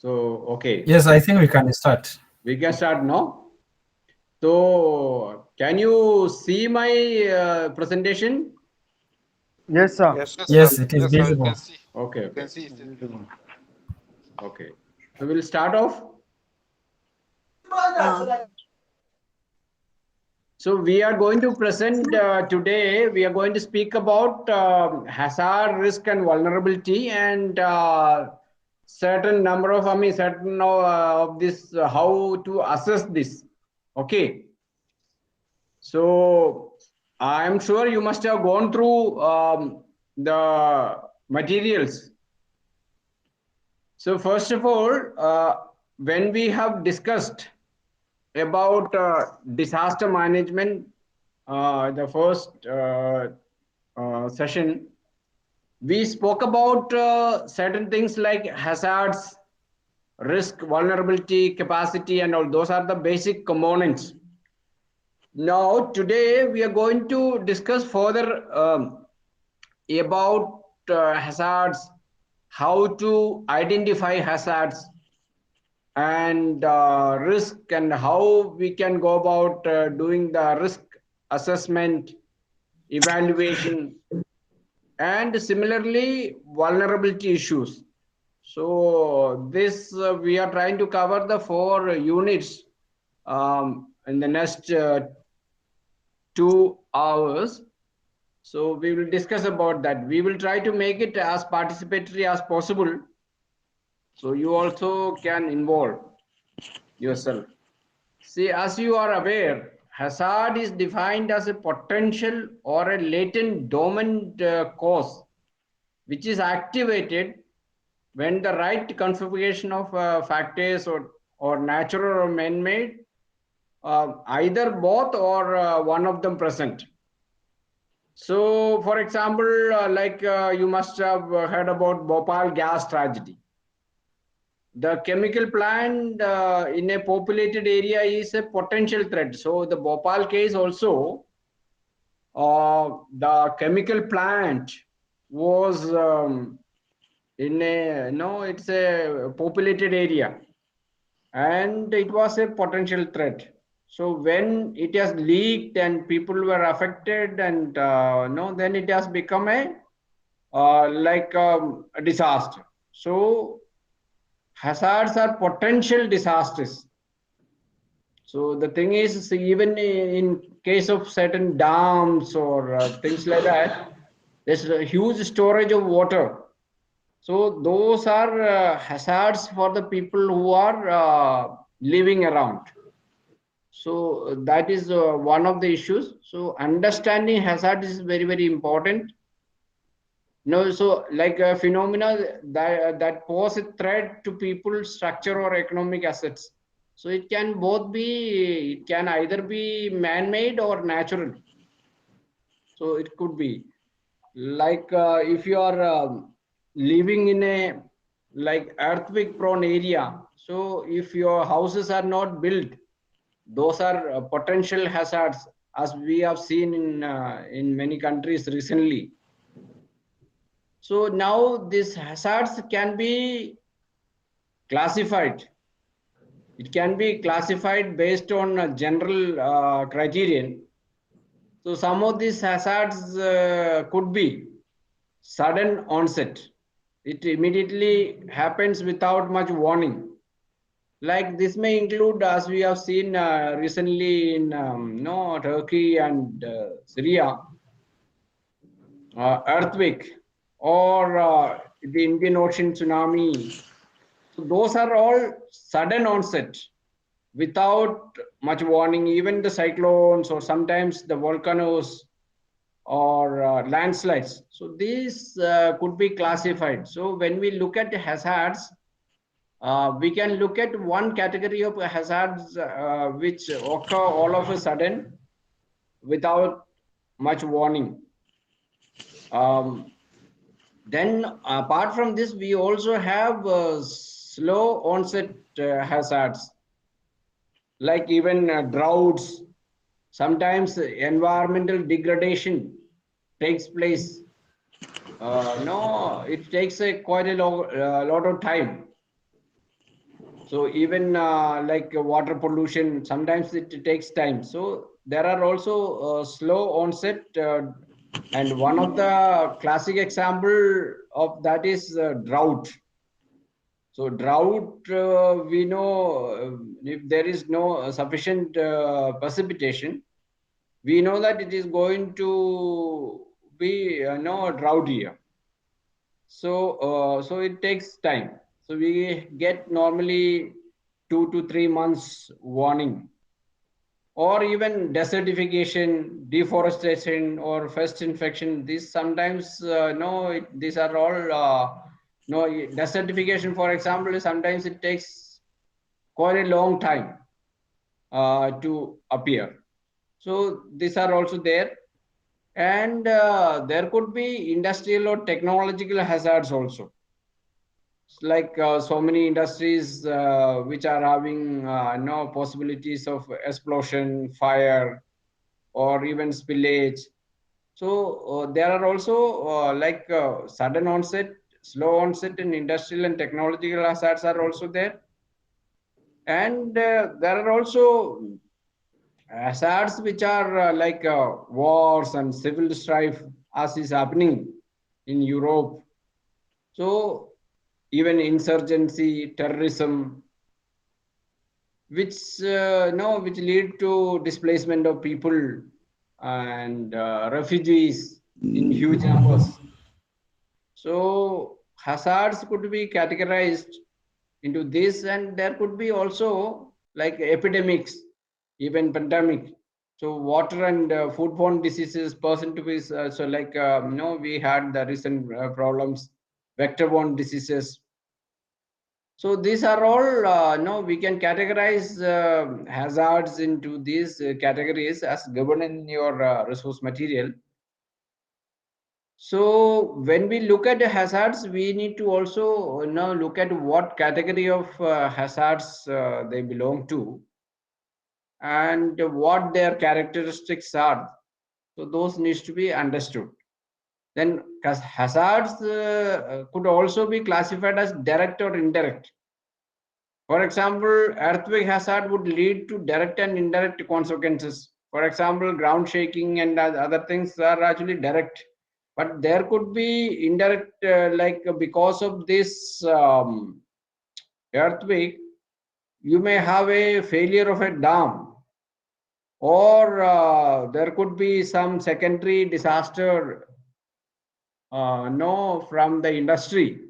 So, okay. Yes, I think we can start. We can start now. So, can you see my presentation? Yes, sir. Yes, it is Yes, sir, we can visible. see. Okay, We okay, can see it is visible. okay. So, we'll start off. So, we are going to present today, we are going to speak about hazard, risk, and vulnerability, and certain number of, certain of this, how to assess this. Okay. So I'm sure you must have gone through the materials. So first of all, when we have discussed about disaster management, the first session, we spoke about certain things like hazards, risk, vulnerability, capacity, and all. Those are the basic components. Now, today we are going to discuss further about hazards, how to identify hazards, and risk, and how we can go about doing the risk assessment, evaluation, and similarly vulnerability issues. So this we are trying to cover the 4 units in the next 2 hours. So we will discuss about that. We will try to make it as participatory as possible, so you also can involve yourself. See, as you are aware, hazard is defined as a potential or a latent dormant cause which is activated when the right configuration of factors or natural or man-made, either both or one of them present. So, for example, you must have heard about Bhopal gas tragedy. The chemical plant in a populated area is a potential threat. So, the Bhopal case also, the chemical plant was in a, no, it's a populated area, and it was a potential threat. So when it has leaked and people were affected, and no, then it has become a disaster. So hazards are potential disasters. So the thing is, see, even in case of certain dams or things like that, there's a huge storage of water. So those are hazards for the people who are living around. So that is one of the issues. So understanding hazard is very, very important. No, so like a phenomena that pose a threat to people's structure or economic assets. So it can both be, it can either be man-made or natural. So it could be like if you are living in a like earthquake prone area. So if your houses are not built, those are potential hazards, as we have seen in many countries recently. So now these hazards can be classified. It can be classified based on a general criterion. So some of these hazards could be sudden onset. It immediately happens without much warning. Like this may include, as we have seen recently in no, Turkey and Syria, earthquake, or the Indian Ocean tsunami. So those are all sudden onset without much warning. Even the cyclones or sometimes the volcanoes or landslides. So these could be classified. So when we look at the hazards, we can look at one category of hazards which occur all of a sudden without much warning. Then apart from this, we also have slow onset hazards, like even droughts. Sometimes environmental degradation takes place. No, it takes a quite a lot of time. So even like water pollution, sometimes it takes time. So there are also slow onset, and one of the classic example of that is drought. So drought, we know if there is no sufficient precipitation, we know that it is going to be no drought year. So it takes time. So we get normally 2 to 3 months warning, or even desertification, deforestation, or pest infection. These sometimes these are all no desertification. For example, sometimes it takes quite a long time to appear. So these are also there, and there could be industrial or technological hazards also, like so many industries which are having no possibilities of explosion, fire, or even spillage. So there are also like sudden onset, slow onset, and industrial and technological hazards are also there. And there are also hazards which are like wars and civil strife, as is happening in Europe. So even insurgency, terrorism, which which lead to displacement of people and refugees in huge numbers. So hazards could be categorized into this, and there could be also like epidemics, even pandemic. So water and foodborne diseases, person to be so like we had the recent problems, vector-borne diseases. So these are all no, we can categorize hazards into these categories as given in your resource material. So when we look at the hazards, we need to also now look at what category of hazards they belong to, and what their characteristics are. So those needs to be understood. Then hazards could also be classified as direct or indirect. For example, earthquake hazard would lead to direct and indirect consequences. For example, ground shaking and other things are actually direct, but there could be indirect, like because of this earthquake, you may have a failure of a dam, or there could be some secondary disaster, no, from the industry.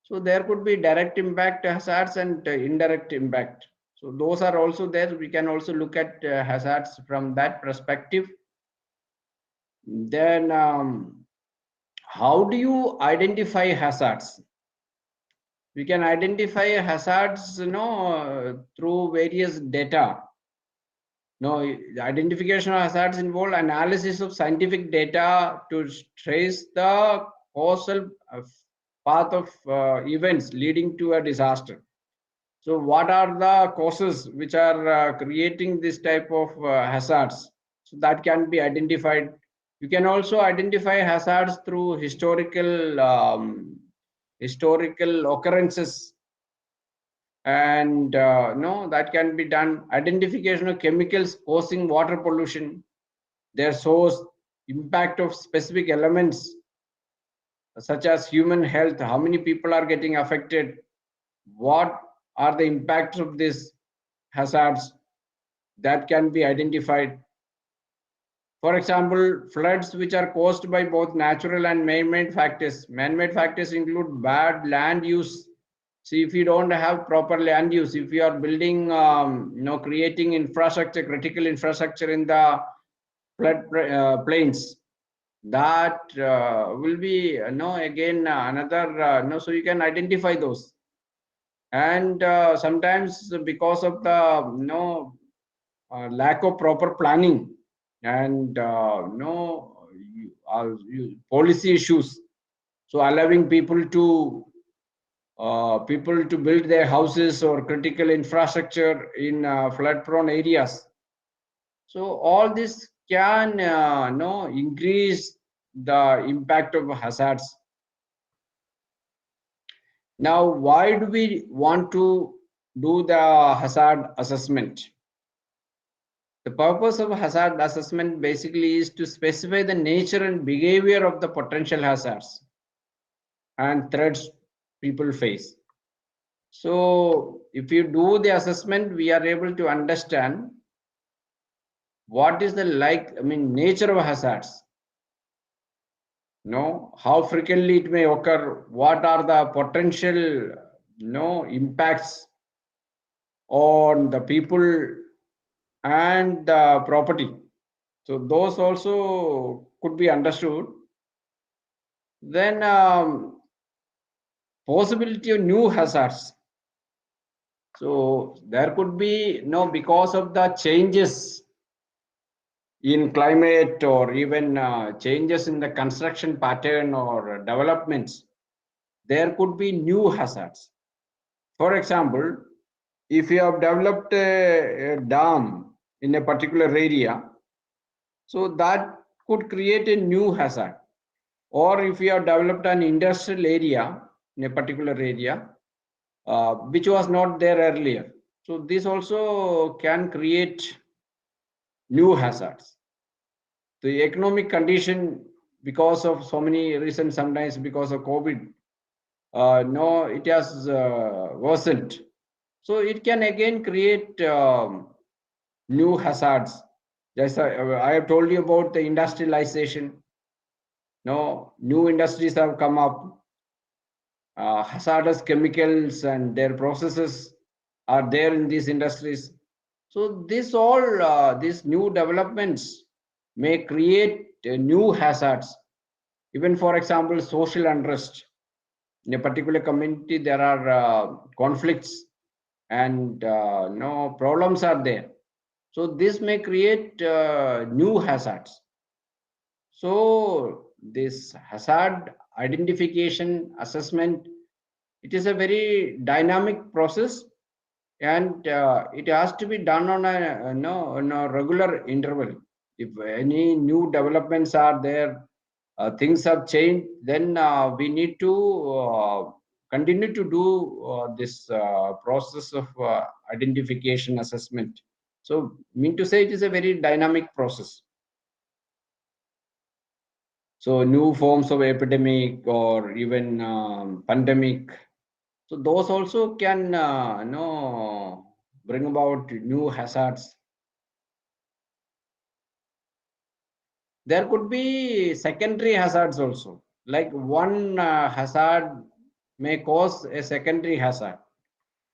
So there could be direct impact hazards and indirect impact. So those are also there. We can also look at hazards from that perspective. Then how do you identify hazards? We can identify hazards, through various data. No, the identification of hazards involve analysis of scientific data to trace the causal path of events leading to a disaster. So what are the causes which are creating this type of hazards? So that can be identified. You can also identify hazards through historical occurrences, and no, that can be done. Identification of chemicals causing water pollution, their source, impact of specific elements such as human health, how many people are getting affected, what are the impacts of these hazards, that can be identified. For example, floods which are caused by both natural and man-made factors. Man-made factors include bad land use. See, if you don't have proper land use, if you are building, creating infrastructure, critical infrastructure in the flood plains, that will be again another so you can identify those. And sometimes because of the lack of proper planning, and policy issues, so allowing people to build their houses or critical infrastructure in flood prone areas. So all this can increase the impact of hazards. Now, why do we want to do the hazard assessment. The purpose of hazard assessment basically is to specify the nature and behavior of the potential hazards and threats people face. So if you do the assessment, we are able to understand what is the nature of hazards. How frequently it may occur, what are the potential impacts on the people and the property. So those also could be understood. Then possibility of new hazards. So there could be because of the changes in climate or even changes in the construction pattern or developments, there could be new hazards. For example, if you have developed a dam in a particular area, so that could create a new hazard. Or if you have developed an industrial area in a particular area, which was not there earlier. So this also can create new hazards. The economic condition, because of so many reasons, sometimes because of COVID, it has worsened. So it can again create new hazards. Just I have told you about the industrialization. New industries have come up. Hazardous chemicals and their processes are there in these industries. So these new developments may create new hazards. Even for example, social unrest. In a particular community, there are conflicts and problems are there. So this may create new hazards. So this hazard identification assessment, it is a very dynamic process, and it has to be done on a regular interval. If any new developments are there, things have changed, then we need to continue to do this process of identification assessment. So mean to say, it is a very dynamic process. So new forms of epidemic or even pandemic, so those also can bring about new hazards. There could be secondary hazards also. Like one hazard may cause a secondary hazard.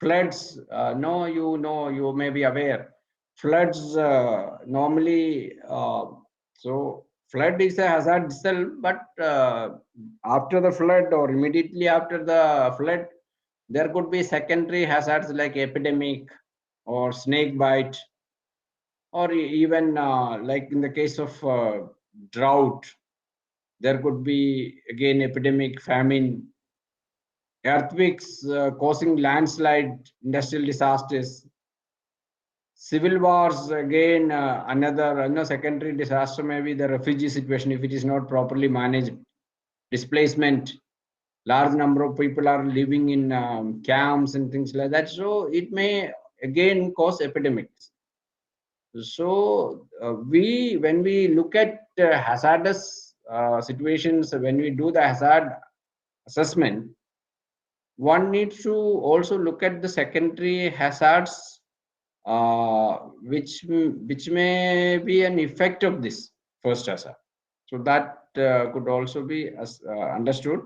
Floods, you may be aware. Floods normally, so flood is a hazard itself, but after the flood or immediately after the flood, there could be secondary hazards like epidemic or snake bite, or even like in the case of drought, there could be again epidemic, famine, earthquakes causing landslide, industrial disasters, civil wars, again another secondary disaster, maybe the refugee situation if it is not properly managed, displacement, large number of people are living in camps and things like that, so it may again cause epidemics. So when we look at hazardous situations, when we do the hazard assessment, one needs to also look at the secondary hazards, which may be an effect of this first hazard. So that could also be understood.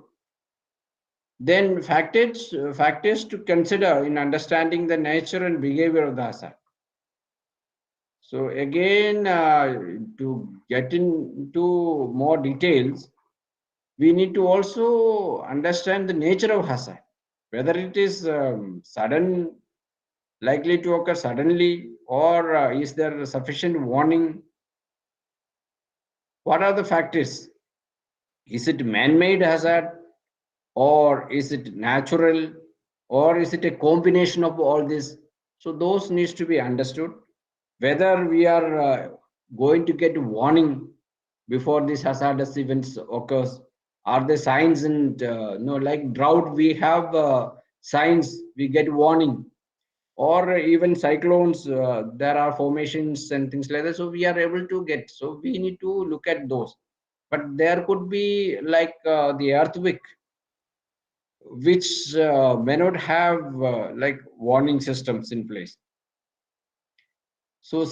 Then factors to consider in understanding the nature and behavior of the hazard. So again, to get into more details, we need to also understand the nature of hazard, whether it is sudden, likely to occur suddenly, or is there sufficient warning? What are the factors? Is it man-made hazard, or is it natural, or is it a combination of all this? So those needs to be understood. Whether we are going to get warning before these hazardous events occurs. Are there signs? And like drought, we have signs, we get warning. or even cyclones, there are formations and things like that. So we are able to get, so we need to look at those. But there could be like the earthquake, which may not have like warning systems in place. So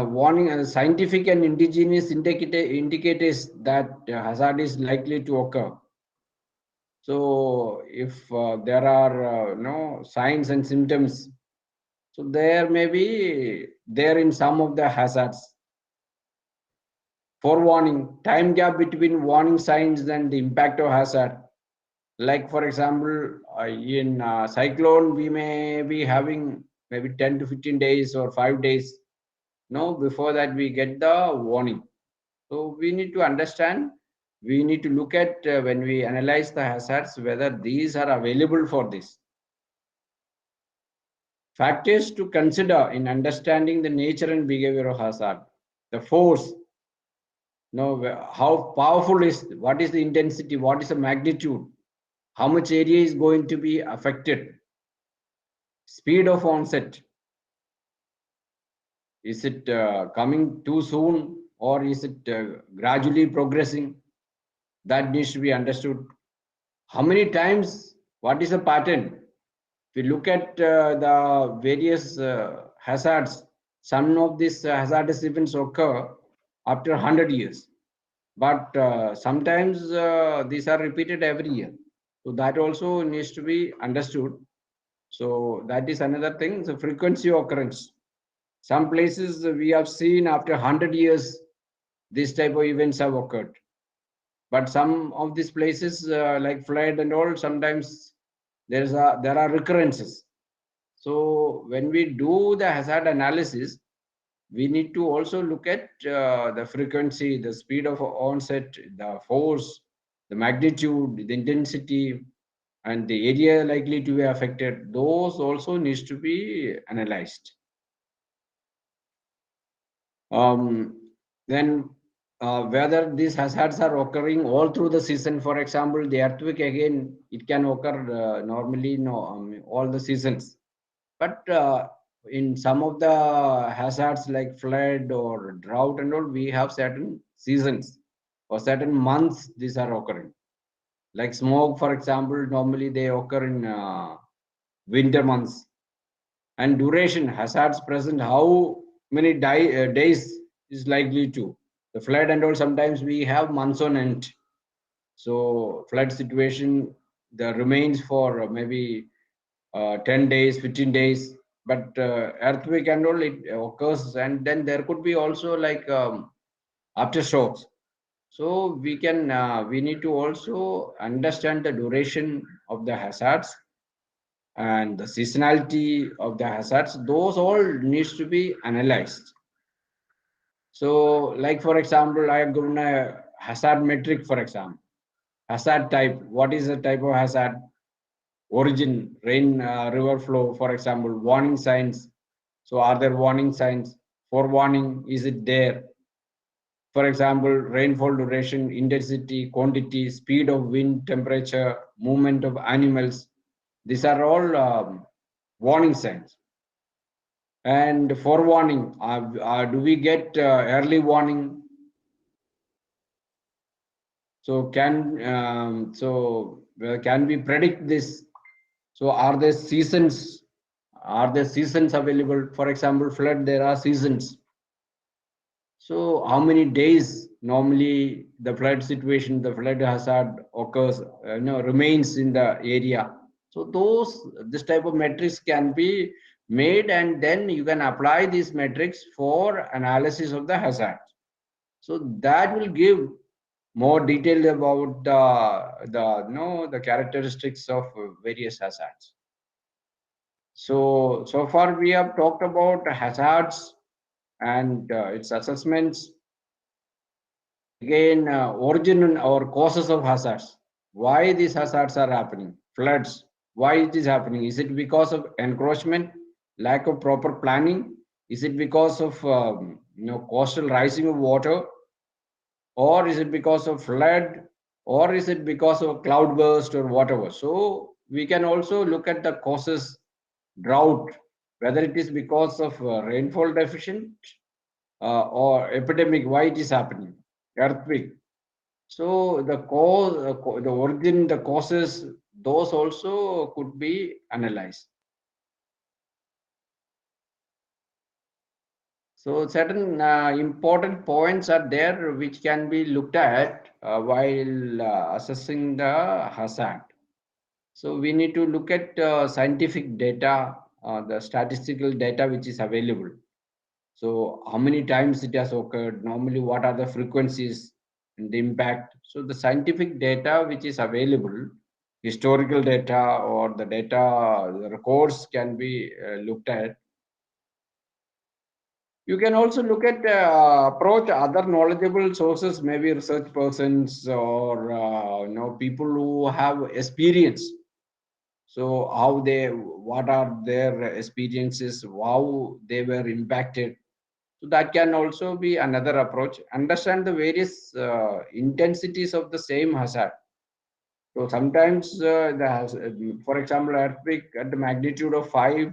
warning scientific and indigenous indicators that hazard is likely to occur. So if there are no signs and symptoms, so there may be there in some of the hazards. Forewarning, time gap between warning signs and the impact of hazard. Like for example, in cyclone, we may be having maybe 10 to 15 days or 5 days. No, before that we get the warning. So we need to understand. We need to look at when we analyze the hazards whether these are available for this. Factors to consider in understanding the nature and behavior of hazard. The force, how powerful is, what is the intensity, what is the magnitude, how much area is going to be affected, speed of onset, is it coming too soon or is it gradually progressing, that needs to be understood. How many times, what is the pattern? If you look at the various hazards, some of these hazardous events occur after 100 years, but sometimes these are repeated every year. So that also needs to be understood. So that is another thing, the frequency of occurrence. Some places we have seen after 100 years, this type of events have occurred. But some of these places like flood and all, sometimes there are recurrences. So when we do the hazard analysis, we need to also look at the frequency, the speed of onset, the force, the magnitude, the intensity, and the area likely to be affected. Those also needs to be analyzed. Then whether these hazards are occurring all through the season. For example, the earthquake, again, it can occur normally all the seasons. But in some of the hazards like flood or drought and all, we have certain seasons or certain months these are occurring. Like smoke, for example, normally they occur in winter months. And duration, hazards present, how many days is likely to. The flood and all, sometimes we have months on end. So flood situation, the remains for maybe 10 days, 15 days. But earthquake and all, it occurs. And then there could be also like aftershocks. So we need to also understand the duration of the hazards and the seasonality of the hazards. Those all needs to be analyzed. So like for example, I have given a hazard metric. For example, hazard type, what is the type of hazard? Origin, rain, river flow, for example. Warning signs, so are there warning signs? Forewarning, is it there? For example, rainfall duration, intensity, quantity, speed of wind, temperature, movement of animals. These are all warning signs. And forewarning, do we get early warning? So can we predict this? So are there seasons? Are there seasons available? For example, flood, there are seasons. So how many days normally the flood situation, the flood hazard occurs, remains in the area. So this type of metrics can be made, and then you can apply these metrics for analysis of the hazard. So that will give more detail about the characteristics of various hazards. So far we have talked about hazards and its assessments. Again, origin or causes of hazards. Why these hazards are happening? Floods. Why it is happening? Is it because of encroachment, lack of proper planning? Is it because of coastal rising of water, or is it because of flood, or is it because of cloudburst or whatever? So we can also look at the causes: drought, whether it is because of rainfall deficient or epidemic, why it is happening, earthquake. So the cause, the origin, the causes, those also could be analyzed. So certain important points are there which can be looked at while assessing the hazard. So we need to look at scientific data, the statistical data which is available. So how many times it has occurred, normally what are the frequencies and the impact. So the scientific data which is available, historical data or the data, the records can be looked at. You can also look at approach other knowledgeable sources, maybe research persons or people who have experience. So how they, what are their experiences, how they were impacted. So that can also be another approach. Understand the various intensities of the same hazard. So sometimes for example, earthquake at the magnitude of 5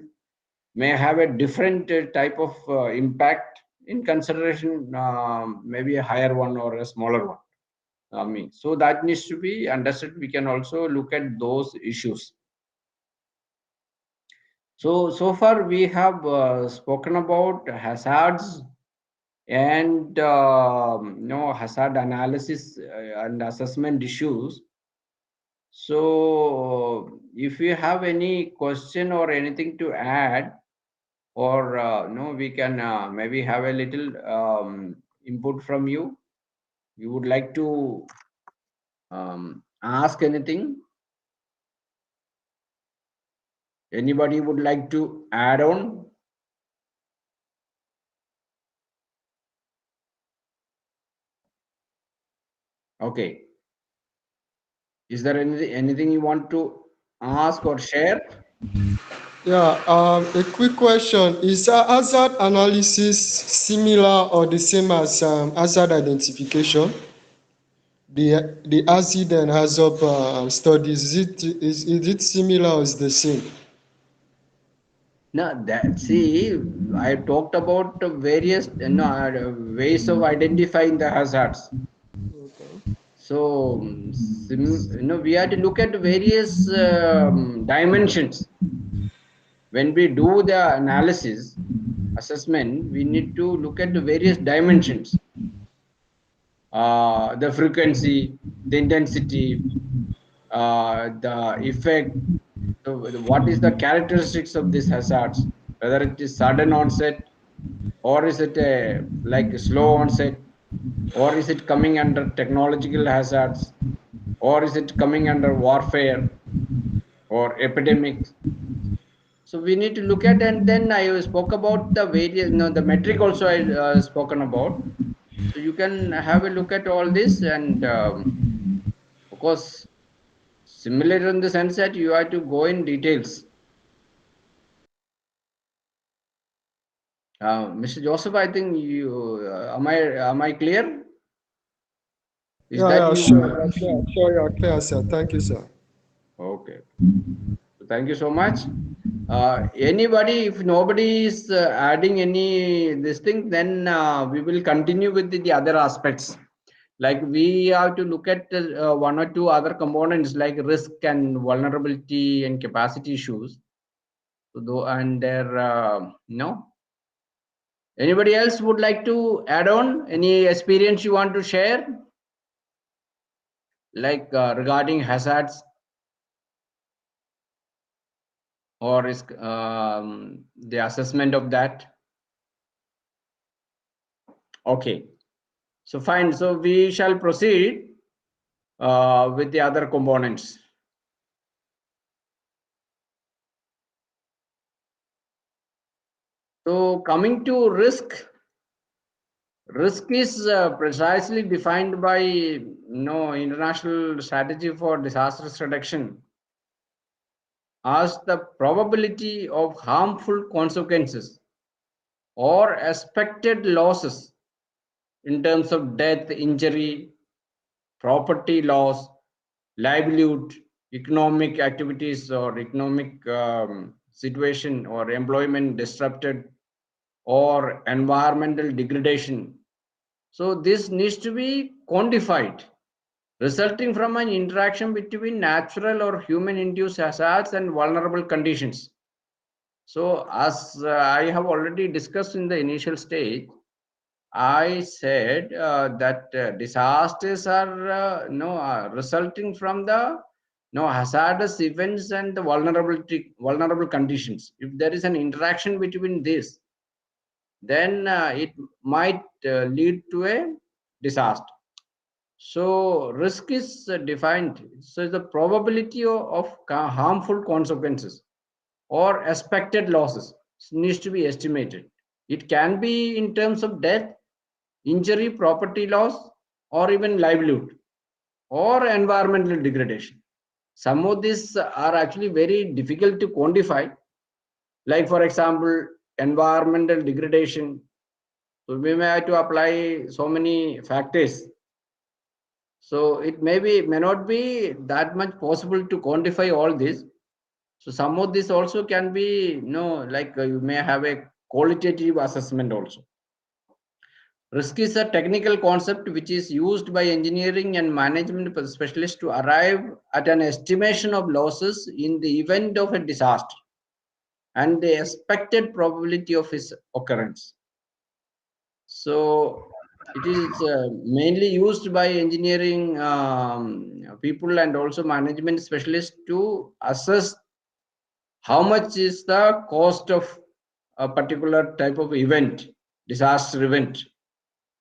may have a different type of impact in consideration, maybe a higher one or a smaller one. So that needs to be understood. We can also look at those issues. So far we have spoken about hazards and hazard analysis and assessment issues. So if you have any question or anything to add, or no, we can maybe have a little input from you. You would like to ask anything? Anybody would like to add on? Okay. Is there anything you want to ask or share? Yeah, a quick question. Is hazard analysis similar or the same as hazard identification? The acid and hazard studies, is it similar or is the same? No, that, see, I talked about various ways of identifying the hazards. So, we have to look at various dimensions. When we do the analysis, assessment, we need to look at the various dimensions. The frequency, the intensity, the effect. So what is the characteristics of these hazards? Whether it is sudden onset, or is it like a slow onset, or is it coming under technological hazards, or is it coming under warfare or epidemics? So we need to look at, and then I spoke about the various, the metric also I spoken about. So you can have a look at all this, and of course, similar in the sense that you have to go in details. Mr. Joseph, I think you am I clear? Is Yeah, that yeah, you? sure, you're clear, sir. Thank you, sir. Okay. Thank you so much. Anybody, if nobody is adding any this thing, then we will continue with the other aspects. Like we have to look at one or two other components like risk and vulnerability and capacity issues. So and their anybody else would like to add on any experience you want to share, like regarding hazards or risk, the assessment of that? Okay. So fine. So we shall proceed with the other components. So coming to risk, risk is precisely defined by international strategy for disaster reduction as the probability of harmful consequences or expected losses in terms of death, injury, property loss, livelihood, economic activities or economic situation or employment disrupted or environmental degradation. So this needs to be quantified, resulting from an interaction between natural or human-induced hazards and vulnerable conditions. So as I have already discussed in the initial stage, I said that disasters are resulting from the hazardous events and the vulnerable conditions. If there is an interaction between this, then it might lead to a disaster. So risk is defined. So the probability of harmful consequences or expected losses needs to be estimated. It can be in terms of death, injury, property loss, or even livelihood, or environmental degradation. Some of these are actually very difficult to quantify, like for example, environmental degradation. So we may have to apply so many factors. So it may not be that much possible to quantify all this. So some of this also can be, you may have a qualitative assessment also. Risk is a technical concept which is used by engineering and management specialists to arrive at an estimation of losses in the event of a disaster and the expected probability of its occurrence. So it is mainly used by engineering people and also management specialists to assess how much is the cost of a particular type of event, disaster event.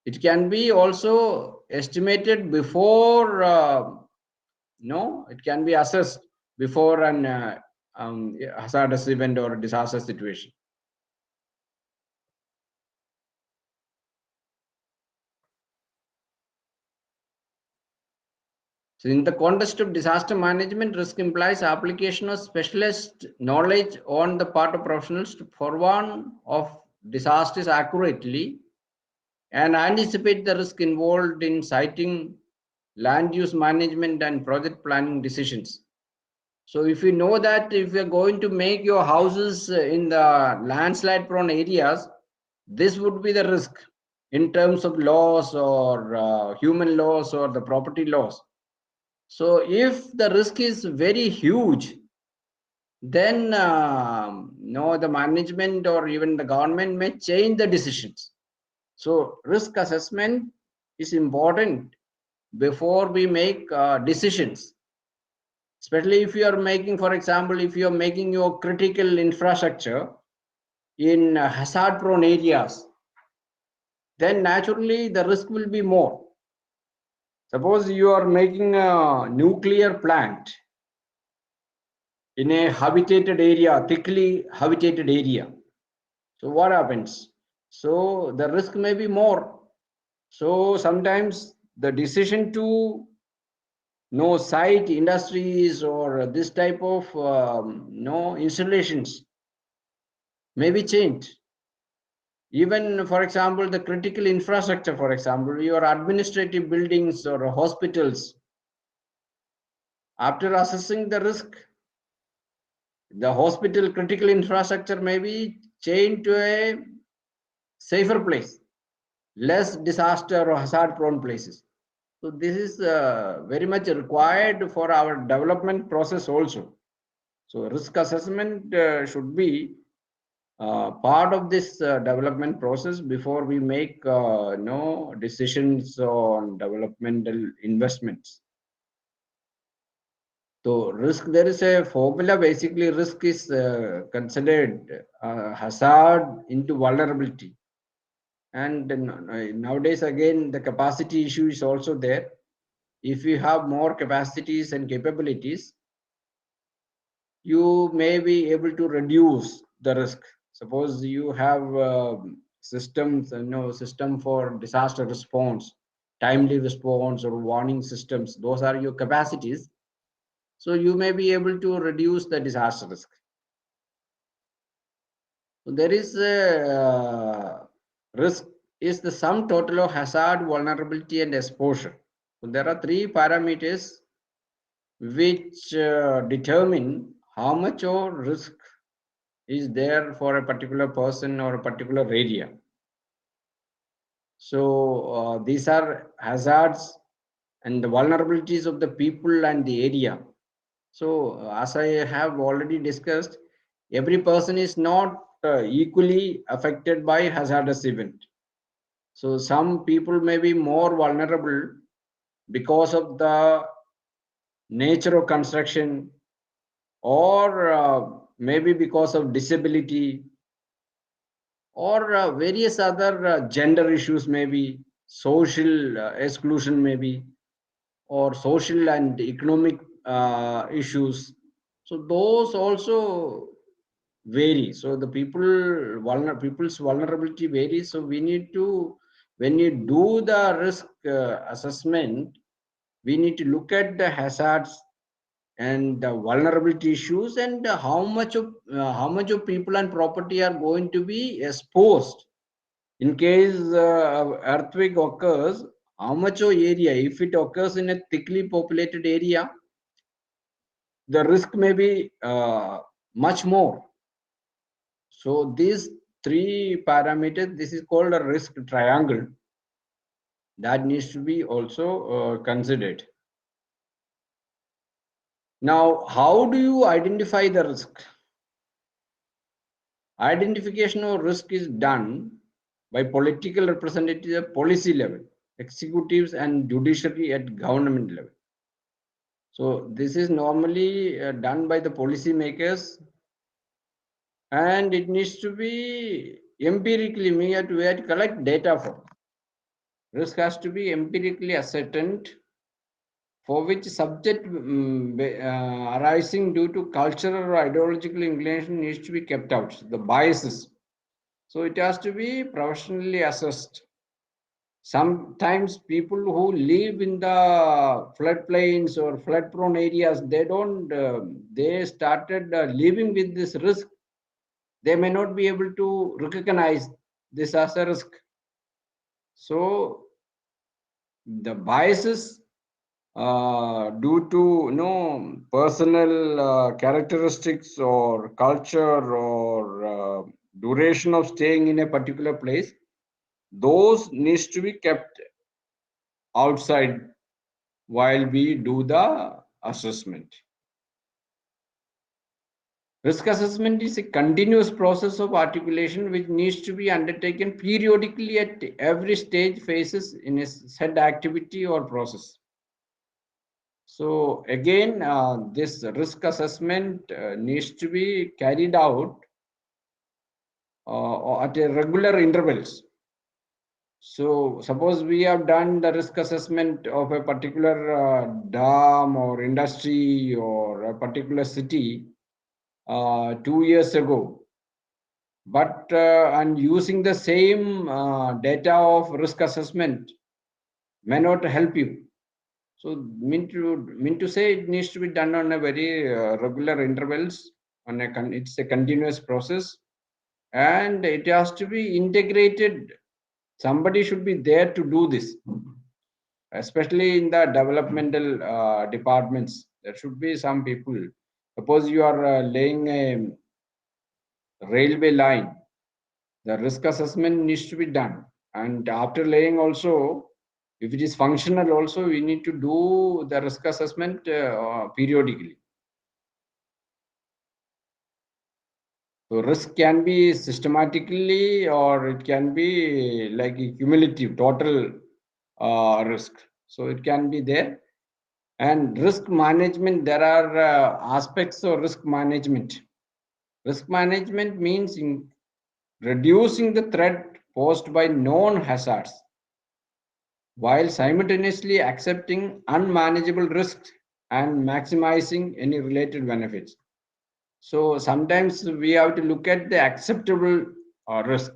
It can be also estimated before, it can be assessed before an hazardous event or disaster situation. So in the context of disaster management, risk implies application of specialist knowledge on the part of professionals to forewarn of disasters accurately and anticipate the risk involved in siting, land use management, and project planning decisions. So if you know that if you're going to make your houses in the landslide prone areas, this would be the risk in terms of loss or human loss or the property loss. So if the risk is very huge, then the management or even the government may change the decisions. So risk assessment is important before we make decisions, especially if you are making, for example, if you are making your critical infrastructure in hazard prone areas, then naturally the risk will be more. Suppose you are making a nuclear plant in a habitated area, thickly habitated area. So what happens? So the risk may be more. So sometimes the decision to site industries or this type of installations may be changed. Even, for example, the critical infrastructure, for example, your administrative buildings or hospitals, after assessing the risk, the hospital critical infrastructure may be changed to a safer place, less disaster or hazard prone places. So this is very much required for our development process also. So risk assessment should be part of this development process before we make decisions on developmental investments. So risk, there is a formula. Basically, risk is considered hazard into vulnerability. And nowadays, again, the capacity issue is also there. If you have more capacities and capabilities, you may be able to reduce the risk. Suppose you have systems, system for disaster response, timely response, or warning systems. Those are your capacities. So you may be able to reduce the disaster risk. So there is a risk is the sum total of hazard, vulnerability, and exposure. So there are three parameters which determine how much of risk is there for a particular person or a particular area. So these are hazards and the vulnerabilities of the people and the area. So as I have already discussed, every person is not equally affected by hazardous event. So some people may be more vulnerable because of the nature of construction, or maybe because of disability, or various other gender issues, maybe social exclusion, maybe, or social and economic issues. So those also vary. So the people's vulnerability varies. So we need to, when you do the risk assessment, we need to look at the hazards and the vulnerability issues, and how much of people and property are going to be exposed in case earthquake occurs. How much of area, if it occurs in a thickly populated area, the risk may be much more. So these three parameters, this is called a risk triangle, that needs to be also considered. Now, how do you identify the risk? Identification of risk is done by political representatives at policy level, executives and judiciary at government level. So this is normally done by the policy makers, and it needs to be empirically, we have to collect data for. Risk has to be empirically ascertained, for which subject arising due to cultural or ideological inclination needs to be kept out, the biases. So it has to be professionally assessed. Sometimes people who live in the floodplains or flood prone areas, they started living with this risk. They may not be able to recognize this as a risk. So the biases due to personal characteristics or culture or duration of staying in a particular place, those needs to be kept outside while we do the assessment. Risk assessment is a continuous process of articulation which needs to be undertaken periodically at every stage phases in a said activity or process. So again, this risk assessment needs to be carried out at a regular intervals. So suppose we have done the risk assessment of a particular dam or industry or a particular city 2 years ago, but and using the same data of risk assessment may not help you. So mean to say, it needs to be done on a very regular intervals. It's a continuous process, and it has to be integrated. Somebody should be there to do this, especially in the developmental departments. There should be some people. Suppose you are laying a railway line, the risk assessment needs to be done, and after laying also, if it is functional also, we need to do the risk assessment periodically. So risk can be systematically, or it can be like a cumulative total risk. So it can be there. And risk management, there are aspects of risk management. Risk management means in reducing the threat posed by known hazards while simultaneously accepting unmanageable risks and maximizing any related benefits. So sometimes we have to look at the acceptable risk.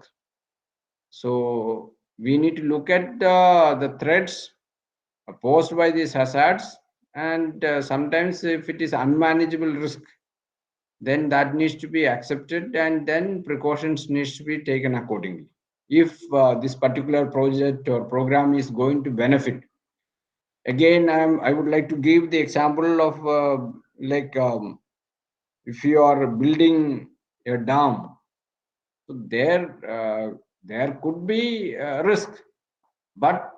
So we need to look at the threats posed by these hazards, and sometimes if it is unmanageable risk, then that needs to be accepted, and then precautions needs to be taken accordingly. If this particular project or program is going to benefit, again, I would like to give the example of if you are building a dam. So there could be risk, but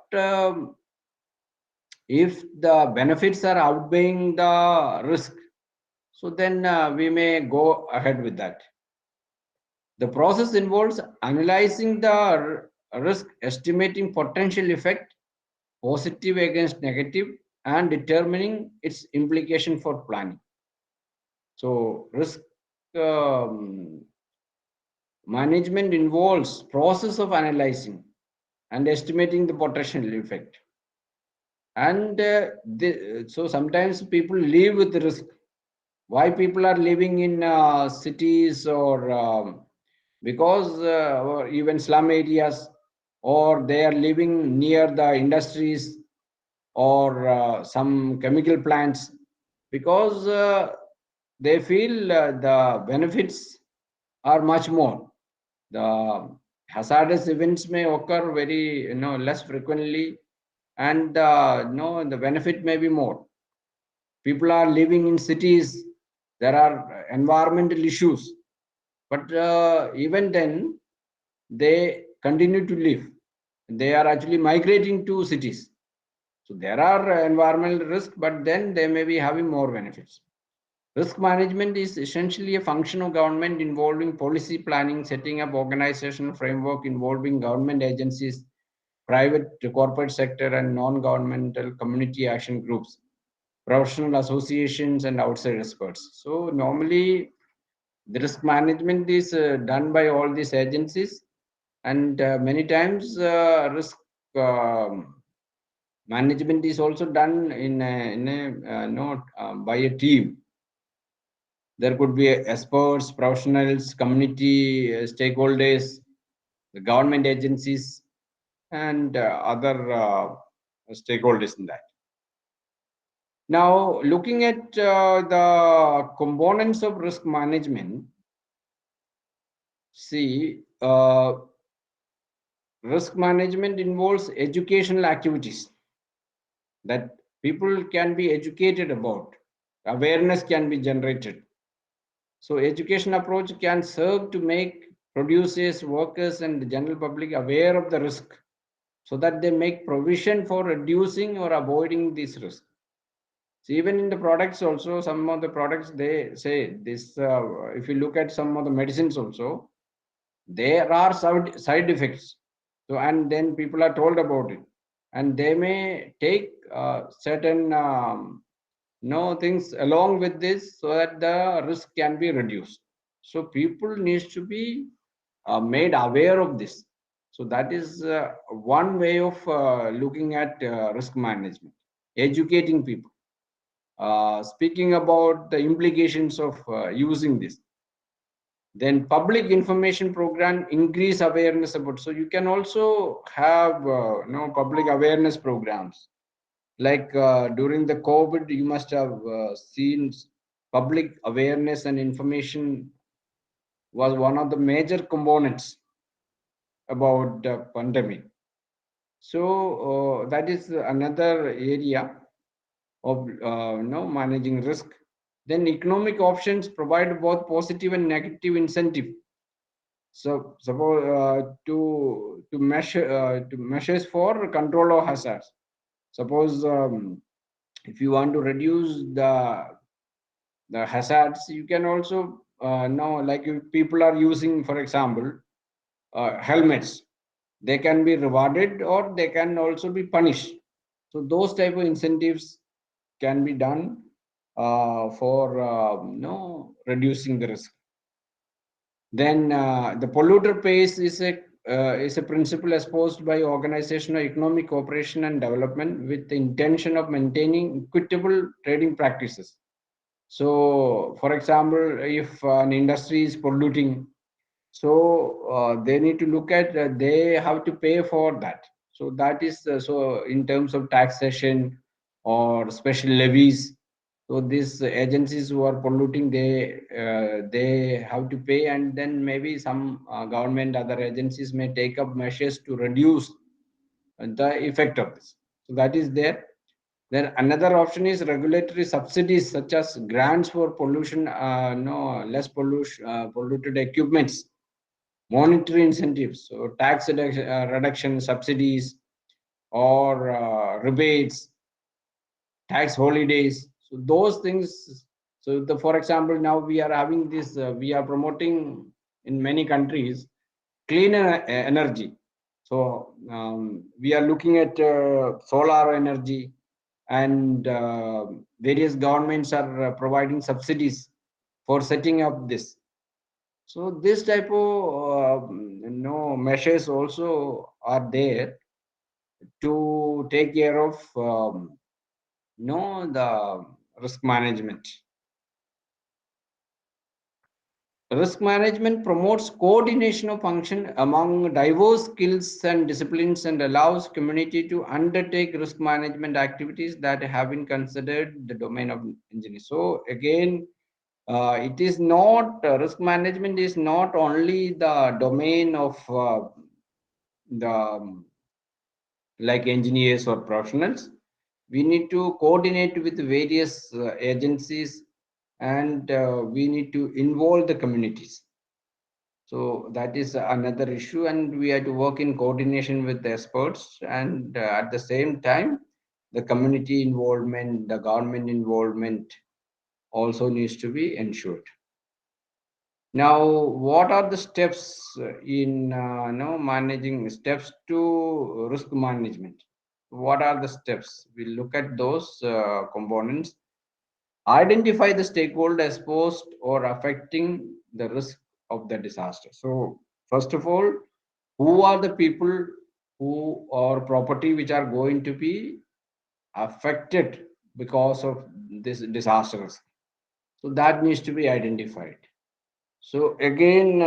if the benefits are outweighing the risk, so then we may go ahead with that. The process involves analyzing the risk, estimating potential effect, positive against negative, and determining its implication for planning. So risk um, management involves process of analyzing and estimating the potential effect. And so sometimes people live with the risk. Why people are living in cities or because or even slum areas, or they are living near the industries or some chemical plants, because they feel the benefits are much more. The hazardous events may occur very less frequently, and the benefit may be more. People are living in cities, there are environmental issues, but even then they continue to live. They are actually migrating to cities. So there are environmental risks, but then they may be having more benefits. Risk management is essentially a function of government involving policy planning, setting up organizational framework involving government agencies, private corporate sector, and non-governmental community action groups, professional associations, and outside experts. So normally the risk management is done by all these agencies, and many times risk management is also done by a team. There could be experts, professionals, community stakeholders, the government agencies, and other stakeholders in that. Now, looking at the components of risk management, see, risk management involves educational activities that people can be educated about. Awareness can be generated. So education approach can serve to make producers, workers, and the general public aware of the risk, so that they make provision for reducing or avoiding this risk. So even in the products also, some of the products they say this, if you look at some of the medicines also, there are side effects. So, and then people are told about it, and they may take certain things along with this, so that the risk can be reduced. So people needs to be made aware of this. So that is one way of looking at risk management, educating people, speaking about the implications of using this. Then public information program increase awareness about. So you can also have public awareness programs, like during the COVID, you must have seen public awareness and information was one of the major components about the pandemic. So that is another area of managing risk. Then economic options provide both positive and negative incentive. So suppose to measures for control of hazards. Suppose if you want to reduce the hazards, you can also know, like if people are using, for example, helmets, they can be rewarded or they can also be punished. So those type of incentives can be done for reducing the risk. Then the polluter pays is a principle exposed by organizational economic cooperation and development with the intention of maintaining equitable trading practices. So, for example, if an industry is polluting, so they need to look at they have to pay for that. So that is so in terms of taxation or special levies. So these agencies who are polluting, they have to pay, and then maybe some government other agencies may take up measures to reduce the effect of this. So that is there. Then another option is regulatory subsidies such as grants for pollution, no less pollution, polluted equipments, monetary incentives, so tax reduction subsidies or rebates, tax holidays. So those things. So the for example, now we are having this. We are promoting in many countries cleaner energy. So we are looking at solar energy, and various governments are providing subsidies for setting up this. So this type of measures also are there to take care of the risk management. Risk management promotes coordination of function among diverse skills and disciplines and allows community to undertake risk management activities that have been considered the domain of engineering. So again, it is not risk management is not only the domain of the like engineers or professionals. We need to coordinate with various agencies, and we need to involve the communities. So that is another issue, and we have to work in coordination with the experts, and at the same time, the community involvement, the government involvement also needs to be ensured. Now, what are the steps in managing steps to risk management? What are the steps? We look at those components. Identify the stakeholder exposed or affecting the risk of the disaster. So, first of all, who are the people who or property which are going to be affected because of this disasters? So that needs to be identified. So again,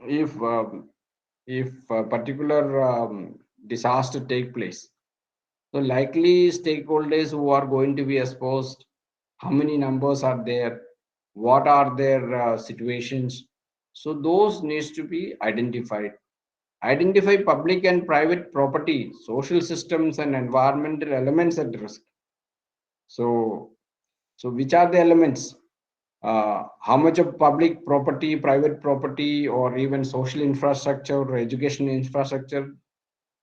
if a particular disaster take place, so likely stakeholders who are going to be exposed, how many numbers are there, what are their situations, so those needs to be identified. Identify public and private property, social systems and environmental elements at risk. So which are the elements? How much of public property, private property, or even social infrastructure or education infrastructure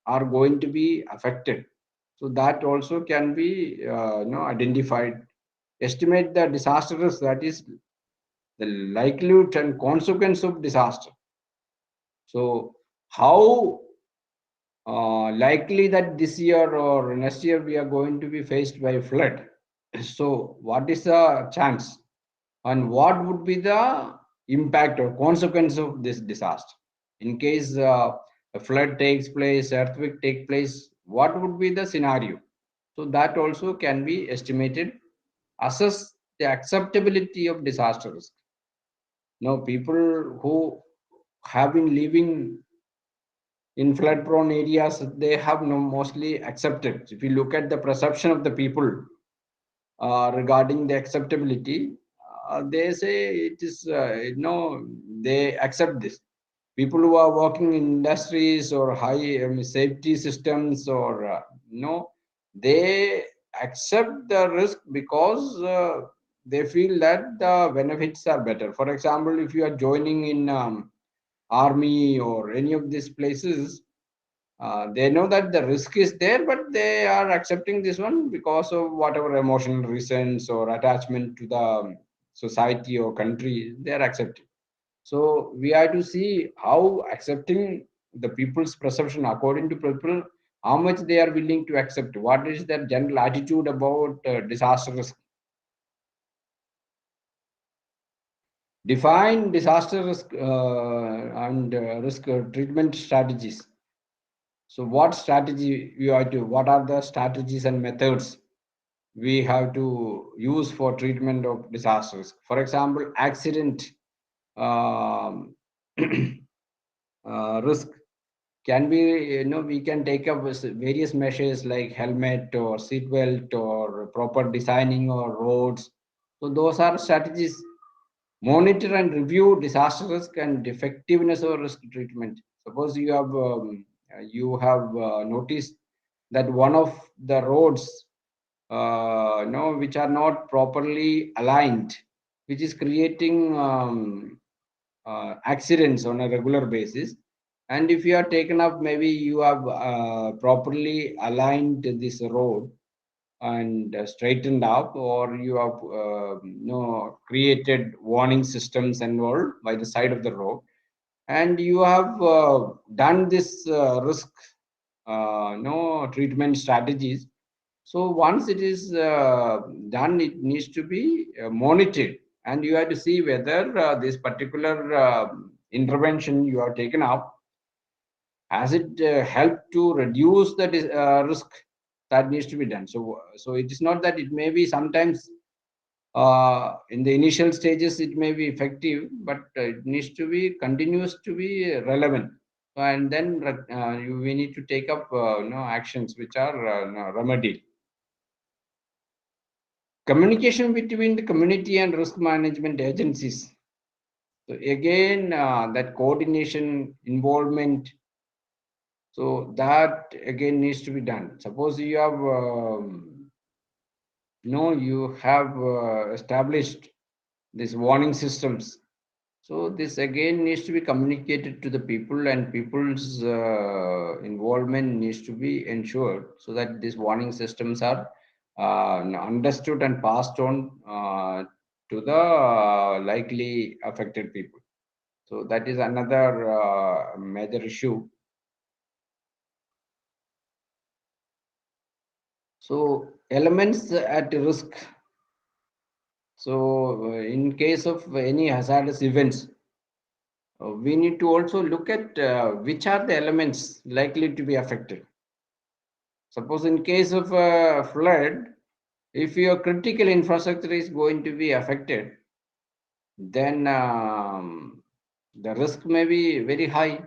are going to be affected? So that also can be identified. Estimate the disaster risk, that is the likelihood and consequence of disaster. So how likely that this year or next year we are going to be faced by flood? So what is the chance? And what would be the impact or consequence of this disaster in case a flood takes place, earthquake take place? What would be the scenario? So that also can be estimated. Assess the acceptability of disaster risk. Now people who have been living in flood prone areas, they have no mostly accepted. If you look at the perception of the people regarding the acceptability, they say it is they accept this. People who are working in industries or high safety systems, or they accept the risk because they feel that the benefits are better. For example, if you are joining in army or any of these places, they know that the risk is there, but they are accepting this one because of whatever emotional reasons or attachment to the society or country, they are accepting. So we have to see how accepting the people's perception according to people, how much they are willing to accept, what is their general attitude about disaster risk. Define disaster risk and risk treatment strategies. So what strategy you have to, what are the strategies and methods we have to use for treatment of disasters? For example, accident um, risk can be, we can take up various measures like helmet or seat belt or proper designing or roads. So those are strategies. Monitor and review disaster risk and effectiveness of risk treatment. Suppose you have noticed that one of the roads which are not properly aligned, which is creating accidents on a regular basis. And if you are taken up, maybe you have properly aligned this road and straightened up, or you have created warning systems and all by the side of the road, and you have done this risk treatment strategies. So once it is done, it needs to be monitored, and you have to see whether this particular intervention you have taken up, has it helped to reduce the risk that needs to be done. So it is not that it may be sometimes in the initial stages it may be effective, but it needs to be continuous to be relevant. And then we need to take up actions which are remedial. Communication between the community and risk management agencies. So again, that coordination, involvement, so that again needs to be done. Suppose you have you have established these warning systems. So this again needs to be communicated to the people, and people's involvement needs to be ensured, so that these warning systems are understood and passed on to the likely affected people. So that is another major issue. So elements at risk. So in case of any hazardous events, we need to also look at which are the elements likely to be affected. Suppose in case of a flood, if your critical infrastructure is going to be affected, then the risk may be very high.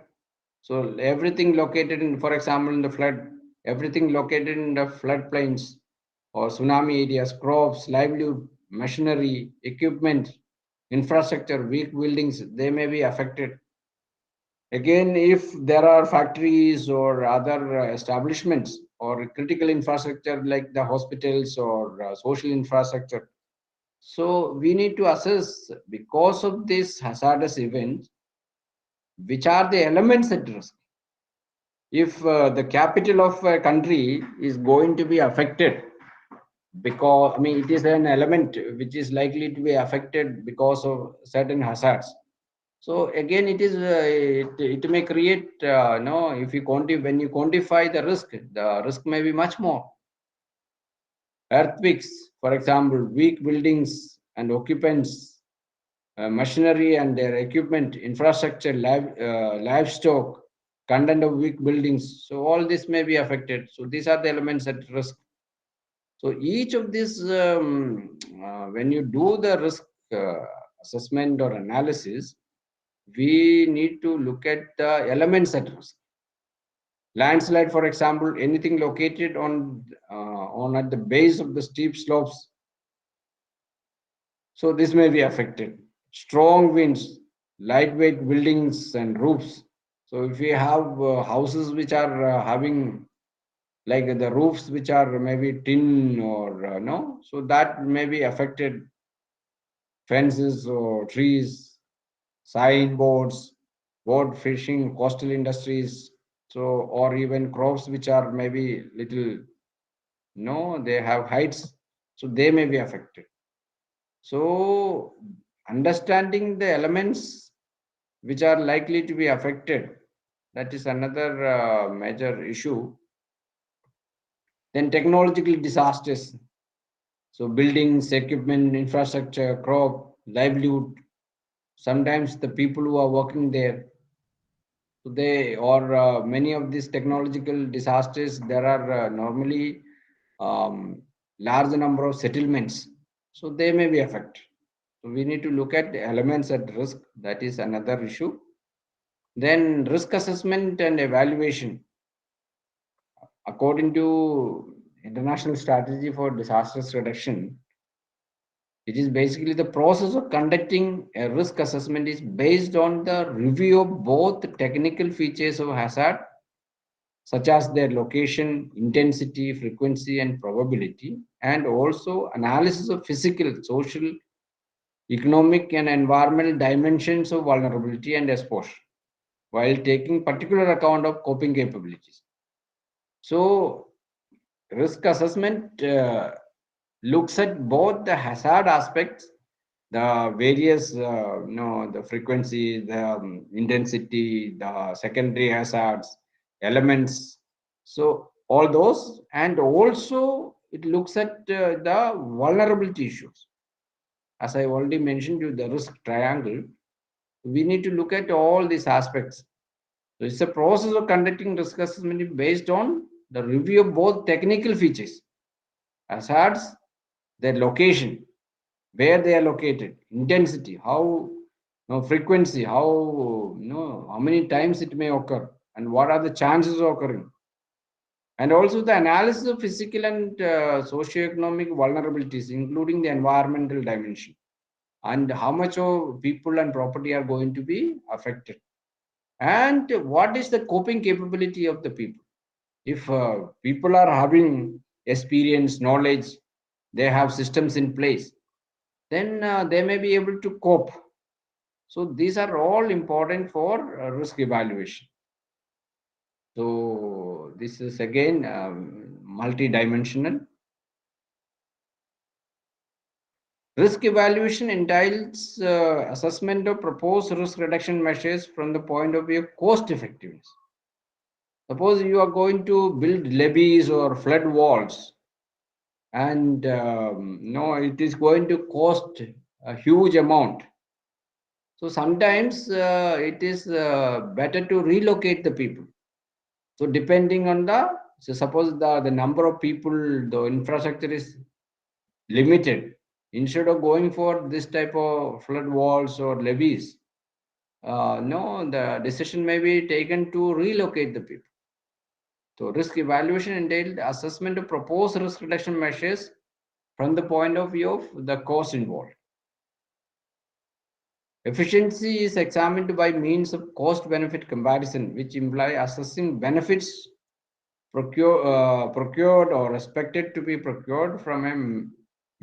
So everything located in, for example, in the flood, everything located in the floodplains or tsunami areas, crops, livelihood, machinery, equipment, infrastructure, weak buildings, they may be affected. Again, if there are factories or other establishments or critical infrastructure like the hospitals or social infrastructure, so we need to assess, because of this hazardous event, which are the elements at risk. If the capital of a country is going to be affected, because it is an element which is likely to be affected because of certain hazards. So again, it is it may create if you when you quantify the risk may be much more. Earthquakes, for example, weak buildings and occupants, machinery and their equipment, infrastructure, livestock, content of weak buildings. So all this may be affected. So these are the elements at risk. So each of these, when you do the risk assessment or analysis, we need to look at the elements at risk. Landslide, for example, anything located on at the base of the steep slopes, so this may be affected. Strong winds, lightweight buildings and roofs. So if we have houses which are having like the roofs which are maybe tin or no, so that may be affected. Fences or trees, signboards, boat fishing, coastal industries, so or even crops which are maybe little, no, they have heights, so they may be affected. So understanding the elements which are likely to be affected, that is another major issue. Then technological disasters, so buildings, equipment, infrastructure, crop, livelihood, sometimes the people who are working there, so they or many of these technological disasters, there are normally large number of settlements, so they may be affected. So we need to look at the elements at risk. That is another issue. Then risk assessment and evaluation. According to International Strategy for Disasters Reduction, it is basically the process of conducting a risk assessment is based on the review of both the technical features of hazard, such as their location, intensity, frequency, and probability, and also analysis of physical, social, economic, and environmental dimensions of vulnerability and exposure, while taking particular account of coping capabilities. So, risk assessment looks at both the hazard aspects, the various, the frequency, the intensity, the secondary hazards, elements. So all those, and also it looks at the vulnerability issues. As I already mentioned you, the risk triangle. We need to look at all these aspects. So it's a process of conducting risk assessment based on the review of both technical features, hazards, their location, where they are located, intensity, how frequency, how many times it may occur, and what are the chances of occurring, and also the analysis of physical and socio-economic vulnerabilities, including the environmental dimension, and how much of people and property are going to be affected, and what is the coping capability of the people. If people are having experience, knowledge, they have systems in place, then they may be able to cope. So these are all important for risk evaluation. So this is again multi-dimensional. Risk evaluation entails assessment of proposed risk reduction measures from the point of view of cost effectiveness. Suppose you are going to build levees or flood walls, and it is going to cost a huge amount. So sometimes it is better to relocate the people. So depending on suppose the number of people, the infrastructure is limited. Instead of going for this type of flood walls or levees, the decision may be taken to relocate the people. So risk evaluation entailed assessment of proposed risk reduction measures from the point of view of the cost involved. Efficiency is examined by means of cost-benefit comparison, which imply assessing benefits procured or expected to be procured from a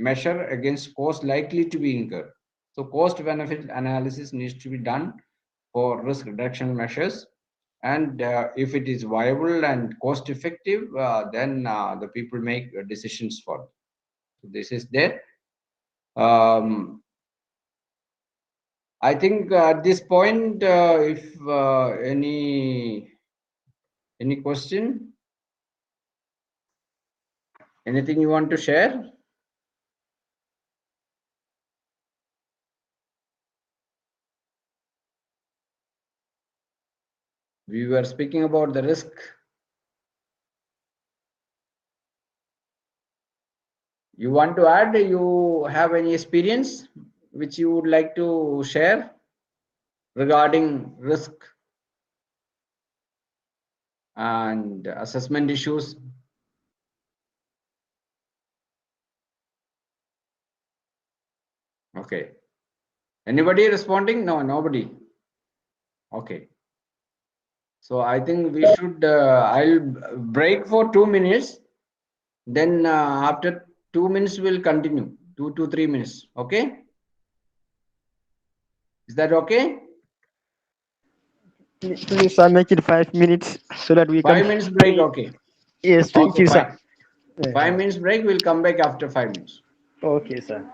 measure against cost likely to be incurred. So cost-benefit analysis needs to be done for risk reduction measures, and if it is viable and cost-effective, then the people make decisions for it. So this is there. I think at this point, if any question, anything you want to share? We were speaking about the risk. You want to add? You have any experience which you would like to share regarding risk and assessment issues? Okay. Anybody responding? No, nobody. Okay. So I think we should, I'll break for 2 minutes. Then after 2 minutes, we'll continue. 2 to 3 minutes. Okay. Is that okay? Please, sir, make it 5 minutes so that we 5 can. minutes break. Okay. Yes, thank Okay, you, sir. fine. 5 minutes break. We'll come back after 5 minutes. Okay, sir.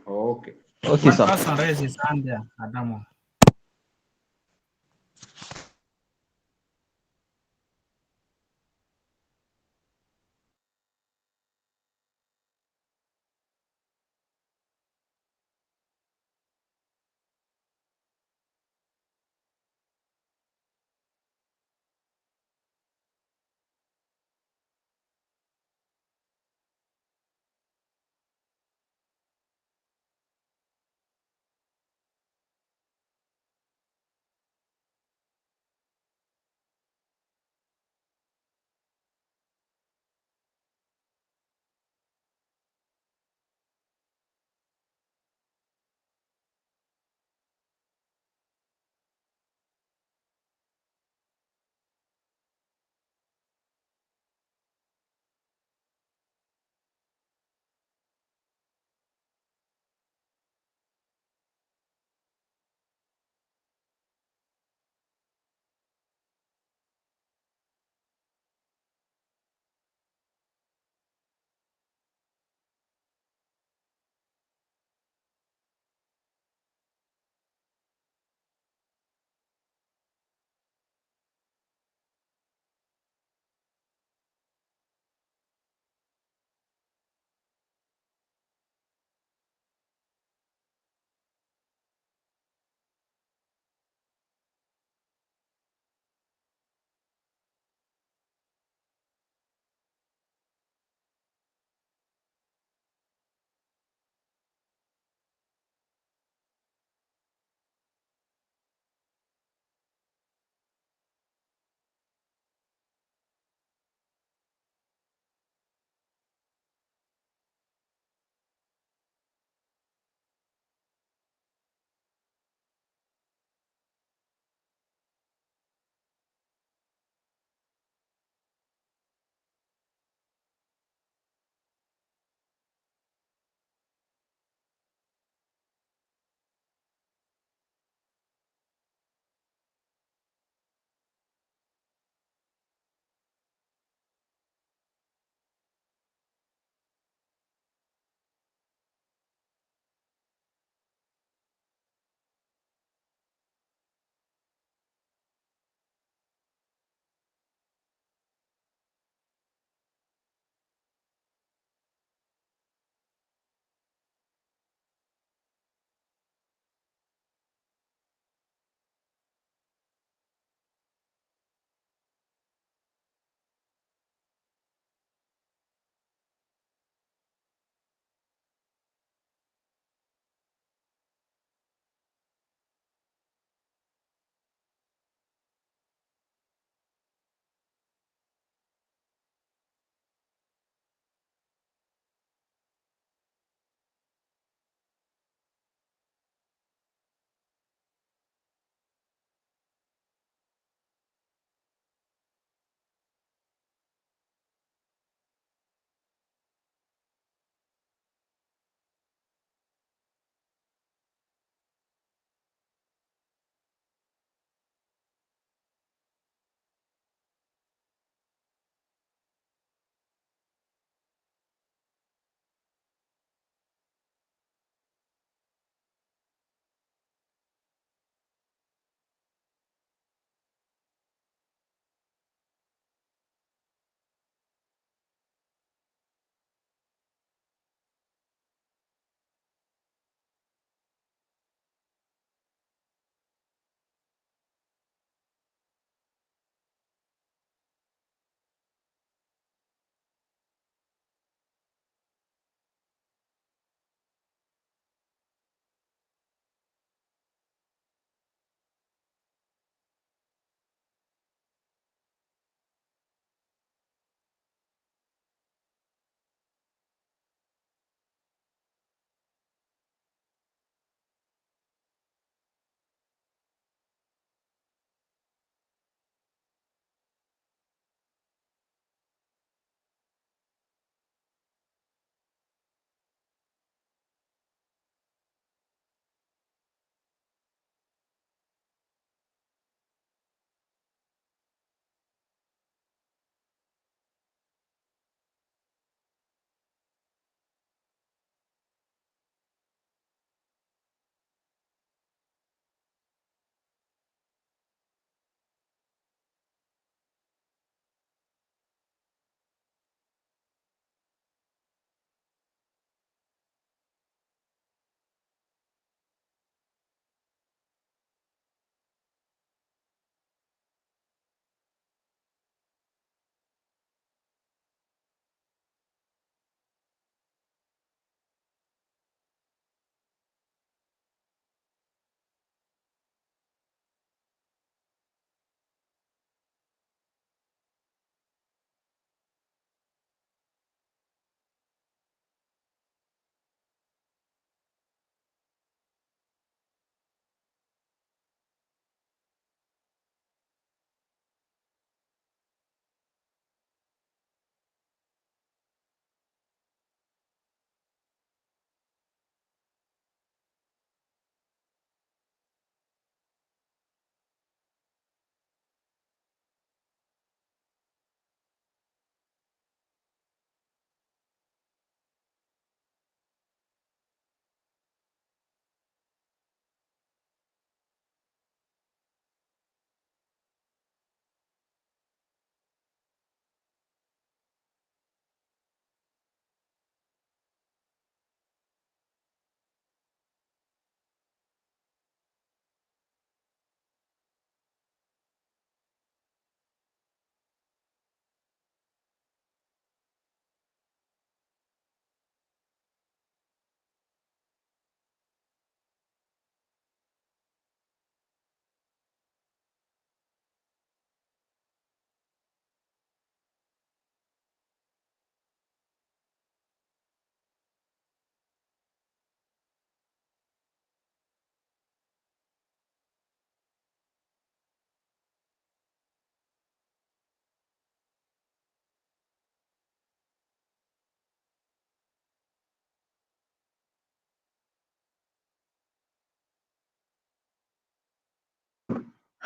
Okay. Okay, One sir. person raised his hand there, Adamo.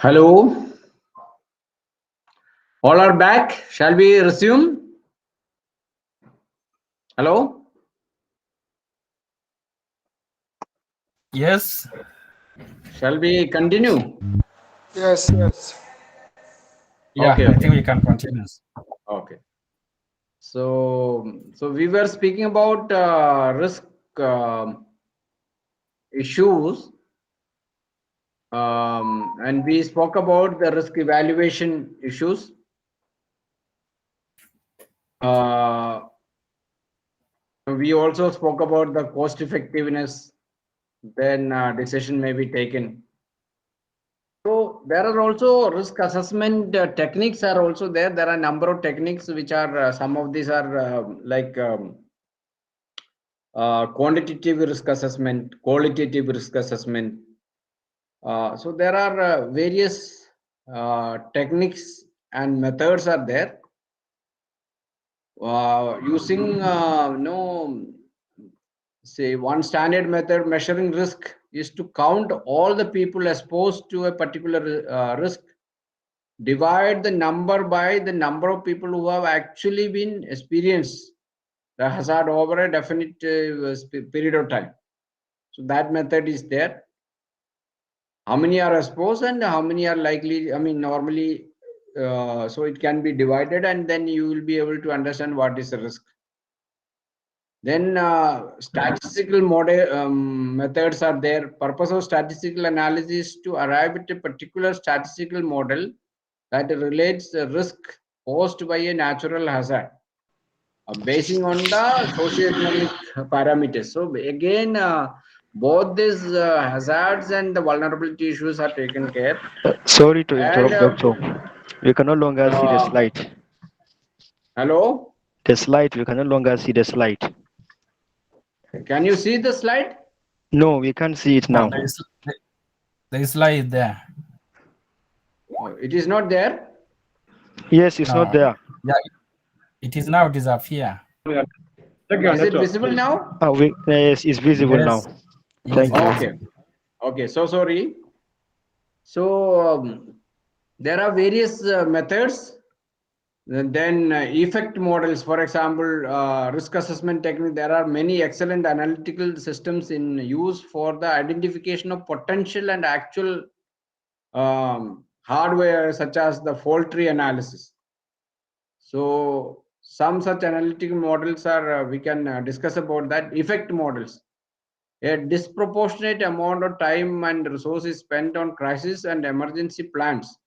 Hello. All are back. Shall we resume? Hello. Yes. Shall we continue? Yes, yes. Yeah, Okay, I okay. think we can continue. Okay. So we were speaking about risk issues, and we spoke about the risk evaluation issues. We also spoke about the cost effectiveness. Then decision may be taken. So there are also risk assessment techniques are also there. There are a number of techniques which are some of these are quantitative risk assessment, qualitative risk assessment. So there are various techniques and methods are there. Using say one standard method measuring risk is to count all the people exposed to a particular risk, divide the number by the number of people who have actually been experienced the hazard over a definite period of time. So that method is there. How many are exposed and how many are likely, normally, so it can be divided and then you will be able to understand what is the risk. Then statistical model methods are there. Purpose of statistical analysis to arrive at a particular statistical model that relates the risk posed by a natural hazard, basing on the socioeconomic parameters. So again, both these hazards and the vulnerability issues are taken care. Sorry to And interrupt, doctor. We can no longer see the slide. hello, The slide, we can no longer see the slide. can you see the slide? No, we can't see it No, now. there is slide there. It is not there. Yes, it's No. not there. Yeah, it is now disappear. Is it visible now? Yes, it's visible Yes. now. Yes, Thank you. Okay. Okay. So sorry. So there are various methods. Then effect models, for example, risk assessment technique. There are many excellent analytical systems in use for the identification of potential and actual hardware, such as the fault tree analysis. So some such analytical models are we can discuss about that. Effect models. A disproportionate amount of time and resources spent on crisis and emergency plans,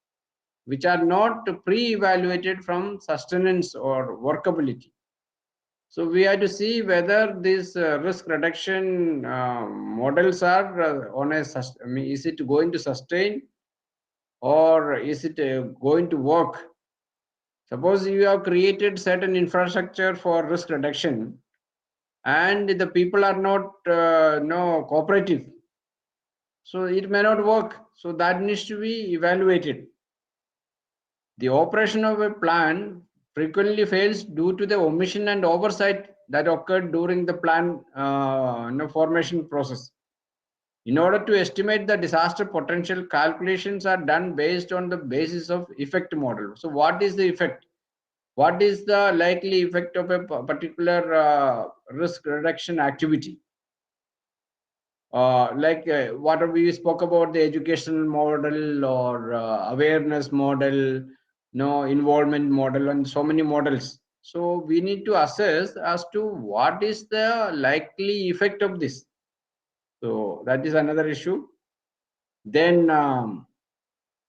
which are not pre-evaluated from sustenance or workability. So we have to see whether these risk reduction models are on a, is it going to sustain or is it going to work? Suppose you have created certain infrastructure for risk reduction and the people are not no cooperative, so it may not work. So that needs to be evaluated. The operation of a plan frequently fails due to the omission and oversight that occurred during the plan formation process. In order to estimate the disaster potential, calculations are done based on the basis of effect model. So what is the effect? What is the likely effect of a particular risk reduction activity? What we spoke about, the educational model or awareness model, involvement model, and so many models. So we need to assess as to what is the likely effect of this. So that is another issue. Then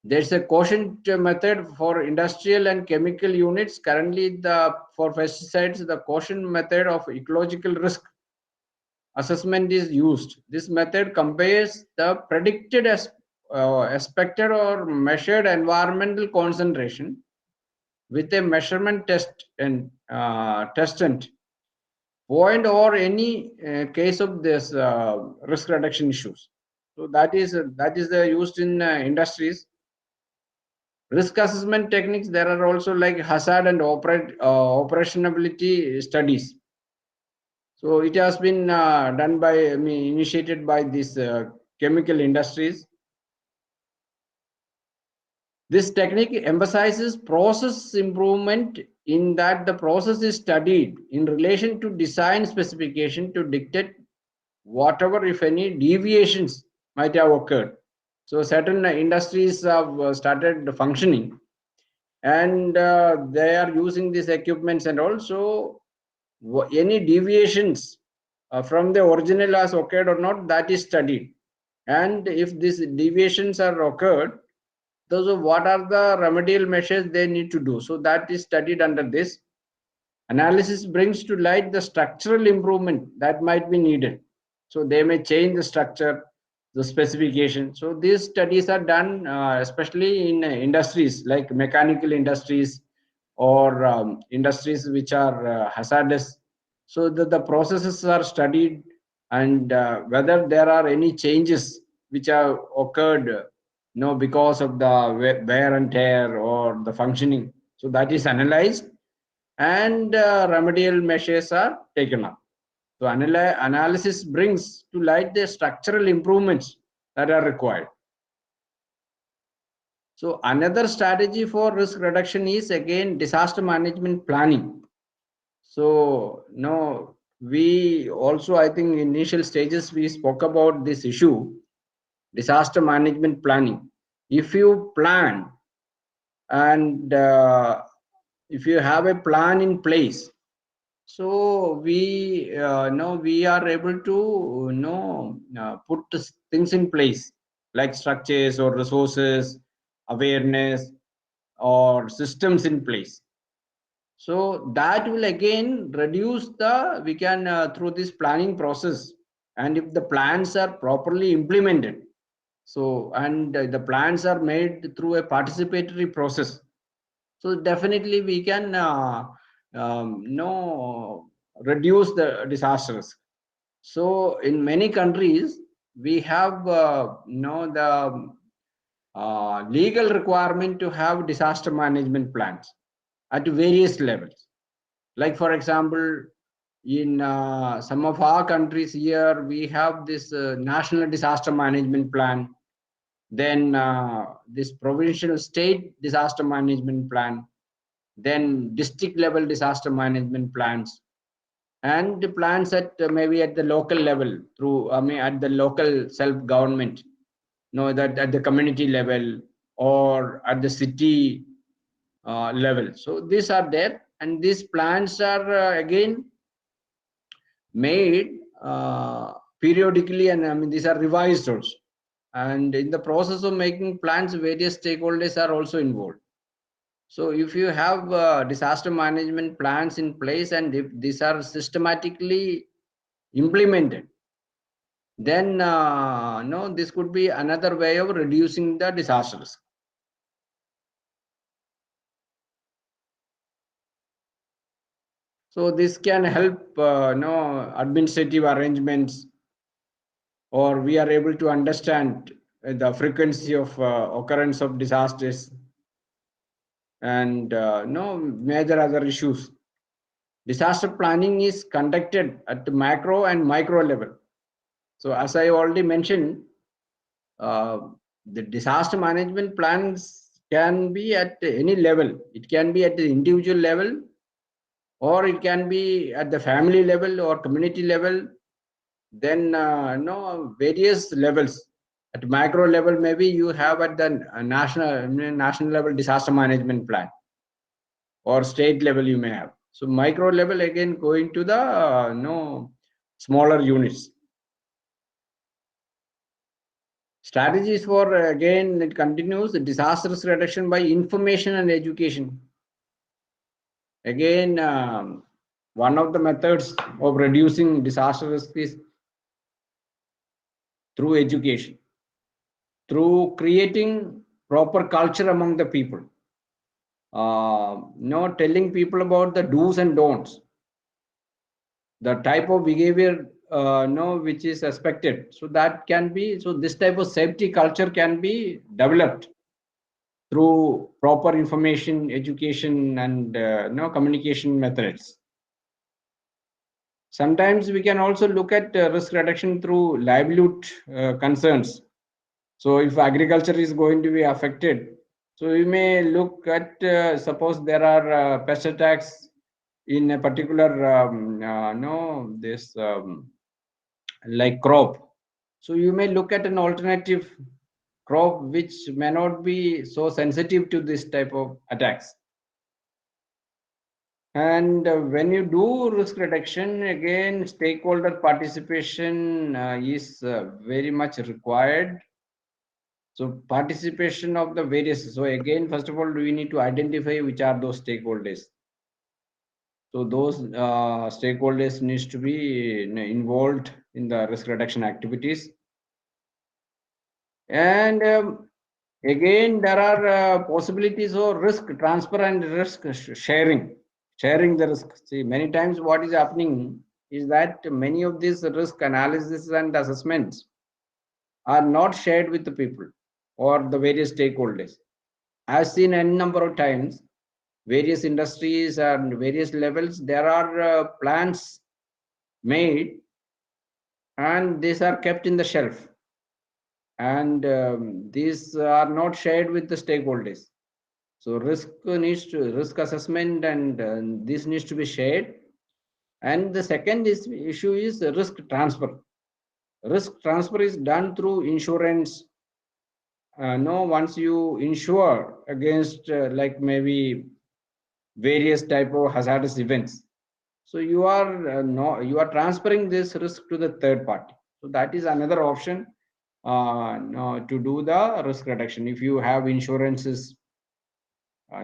there's a quotient method for industrial and chemical units. Currently, for pesticides, the quotient method of ecological risk assessment is used. This method compares the predicted expected or measured environmental concentration with a measurement test and testant point or any case of this risk reduction issues. So that is used in industries. Risk assessment techniques, there are also like hazard and operationability studies. So it has been done by, initiated by these chemical industries. This technique emphasizes process improvement in that the process is studied in relation to design specification to dictate whatever, if any, deviations might have occurred. So certain industries have started functioning, and they are using these equipments, and also any deviations from the original has occurred or not, that is studied. And if these deviations are occurred, those are what are the remedial measures they need to do. So that is studied under this. Analysis brings to light the structural improvement that might be needed. So they may change the structure, the specification. So these studies are done especially in industries like mechanical industries or industries which are hazardous. So the processes are studied, and whether there are any changes which have occurred because of the wear and tear or the functioning. So that is analyzed, and remedial measures are taken up. So analysis brings to light the structural improvements that are required. So another strategy for risk reduction is again disaster management planning. So no, we also, I think initial stages we spoke about this issue, disaster management planning. If you plan, and if you have a plan in place, so we know we are able to put things in place like structures or resources, awareness, or systems in place. So that will again reduce the, we can through this planning process, and if the plans are properly implemented, so and the plans are made through a participatory process, so definitely we can reduce the disasters. So in many countries we have the legal requirement to have disaster management plans at various levels. Like for example, in some of our countries here, we have this national disaster management plan, then this provincial state disaster management plan, then district level disaster management plans, and the plans at maybe at the local level through, I mean, at the local self government, that at the community level or at the city level. So these are there, and these plans are again made periodically, and I mean these are revised also. And in the process of making plans, various stakeholders are also involved. So if you have disaster management plans in place, and if these are systematically implemented, then no, this could be another way of reducing the disasters. So this can help administrative arrangements, or we are able to understand the frequency of occurrence of disasters, and no major other issues. Disaster planning is conducted at the macro and micro level. So as I already mentioned, the disaster management plans can be at any level. It can be at the individual level, or it can be at the family level or community level. Then various levels. At macro level, maybe you have at the national level disaster management plan, or state level you may have. So micro level again going to the smaller units. Strategies for, again it continues, disaster risk reduction by information and education. Again, one of the methods of reducing disaster risk is through education, through creating proper culture among the people, telling people about the do's and don'ts, the type of behavior which is expected. So that can be, so this type of safety culture can be developed through proper information, education, and communication methods. Sometimes we can also look at risk reduction through livelihood concerns. So if agriculture is going to be affected, So you may look at, suppose there are pest attacks in a particular, like crop. So you may look at an alternative crop which may not be so sensitive to this type of attacks. And when you do risk reduction, again, stakeholder participation is very much required. So participation of the various, so again, first of all, we need to identify which are those stakeholders. So those stakeholders needs to be involved in the risk reduction activities. And again, there are possibilities of risk transfer and risk sharing the risk. See, many times what is happening is that many of these risk analysis and assessments are not shared with the people or the various stakeholders. As seen a number of times, various industries and various levels, there are plans made and these are kept in the shelf, and these are not shared with the stakeholders. So risk assessment and this needs to be shared. And the second issue is risk transfer. Risk transfer is done through insurance. No, once you insure against like maybe various type of hazardous events, so you are you are transferring this risk to the third party. So that is another option no, to do the risk reduction. If you have insurances,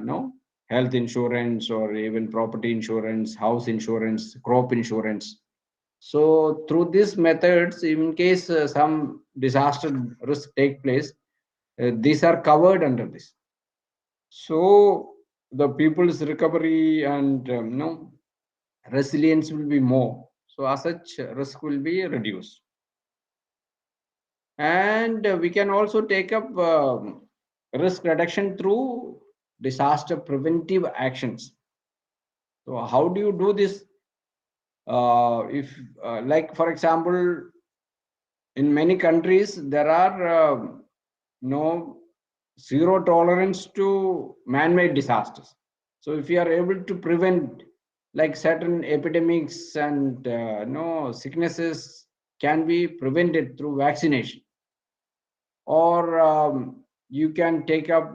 no, health insurance or even property insurance, house insurance, crop insurance. So through these methods, in case some disaster risk take place, these are covered under this. So the people's recovery and no, resilience will be more. So as such, risk will be reduced. And we can also take up risk reduction through disaster preventive actions. So how do you do this? If like for example, in many countries there are no zero tolerance to man-made disasters. So if you are able to prevent like certain epidemics and no sicknesses can be prevented through vaccination, or you can take up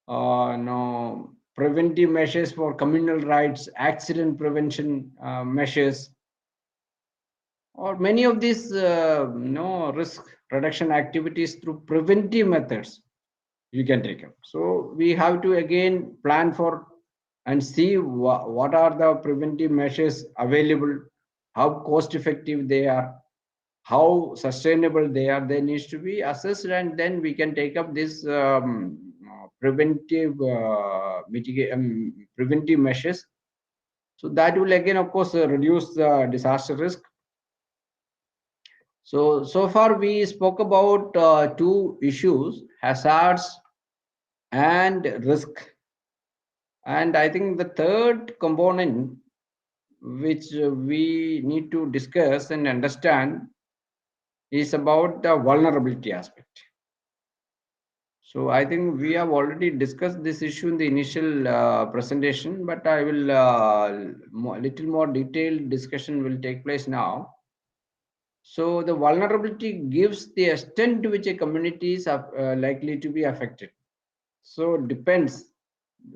no preventive measures for communal rights, accident prevention measures, or many of these no risk reduction activities through preventive methods you can take up. So we have to again plan for and see what are the preventive measures available, how cost effective they are, how sustainable they are. They needs to be assessed, and then we can take up this preventive preventive measures. So that will again, of course, reduce the disaster risk. So far we spoke about two issues: hazards and risk. And I think the third component which we need to discuss and understand is about the vulnerability aspect. So I think we have already discussed this issue in the initial presentation, but I will little more detailed discussion will take place now. So the vulnerability gives the extent to which a community is likely to be affected. So it depends.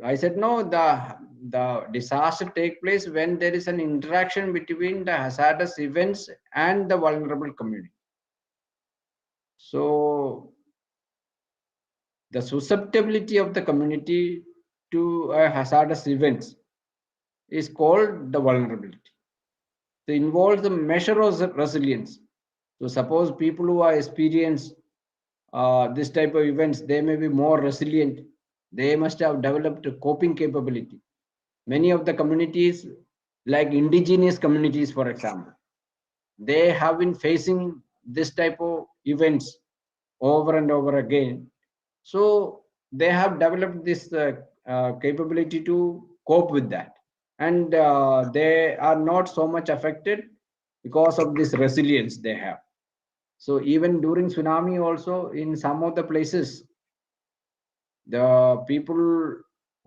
I said no, the disaster take place when there is an interaction between the hazardous events and the vulnerable community. So the susceptibility of the community to hazardous events is called the vulnerability. It involves the measure of resilience. So suppose people who are experienced this type of events, they may be more resilient. They must have developed a coping capability. Many of the communities, like indigenous communities, for example, they have been facing this type of events over and over again. So they have developed this capability to cope with that. And they are not so much affected because of this resilience they have. So even during tsunami also, in some of the places, the people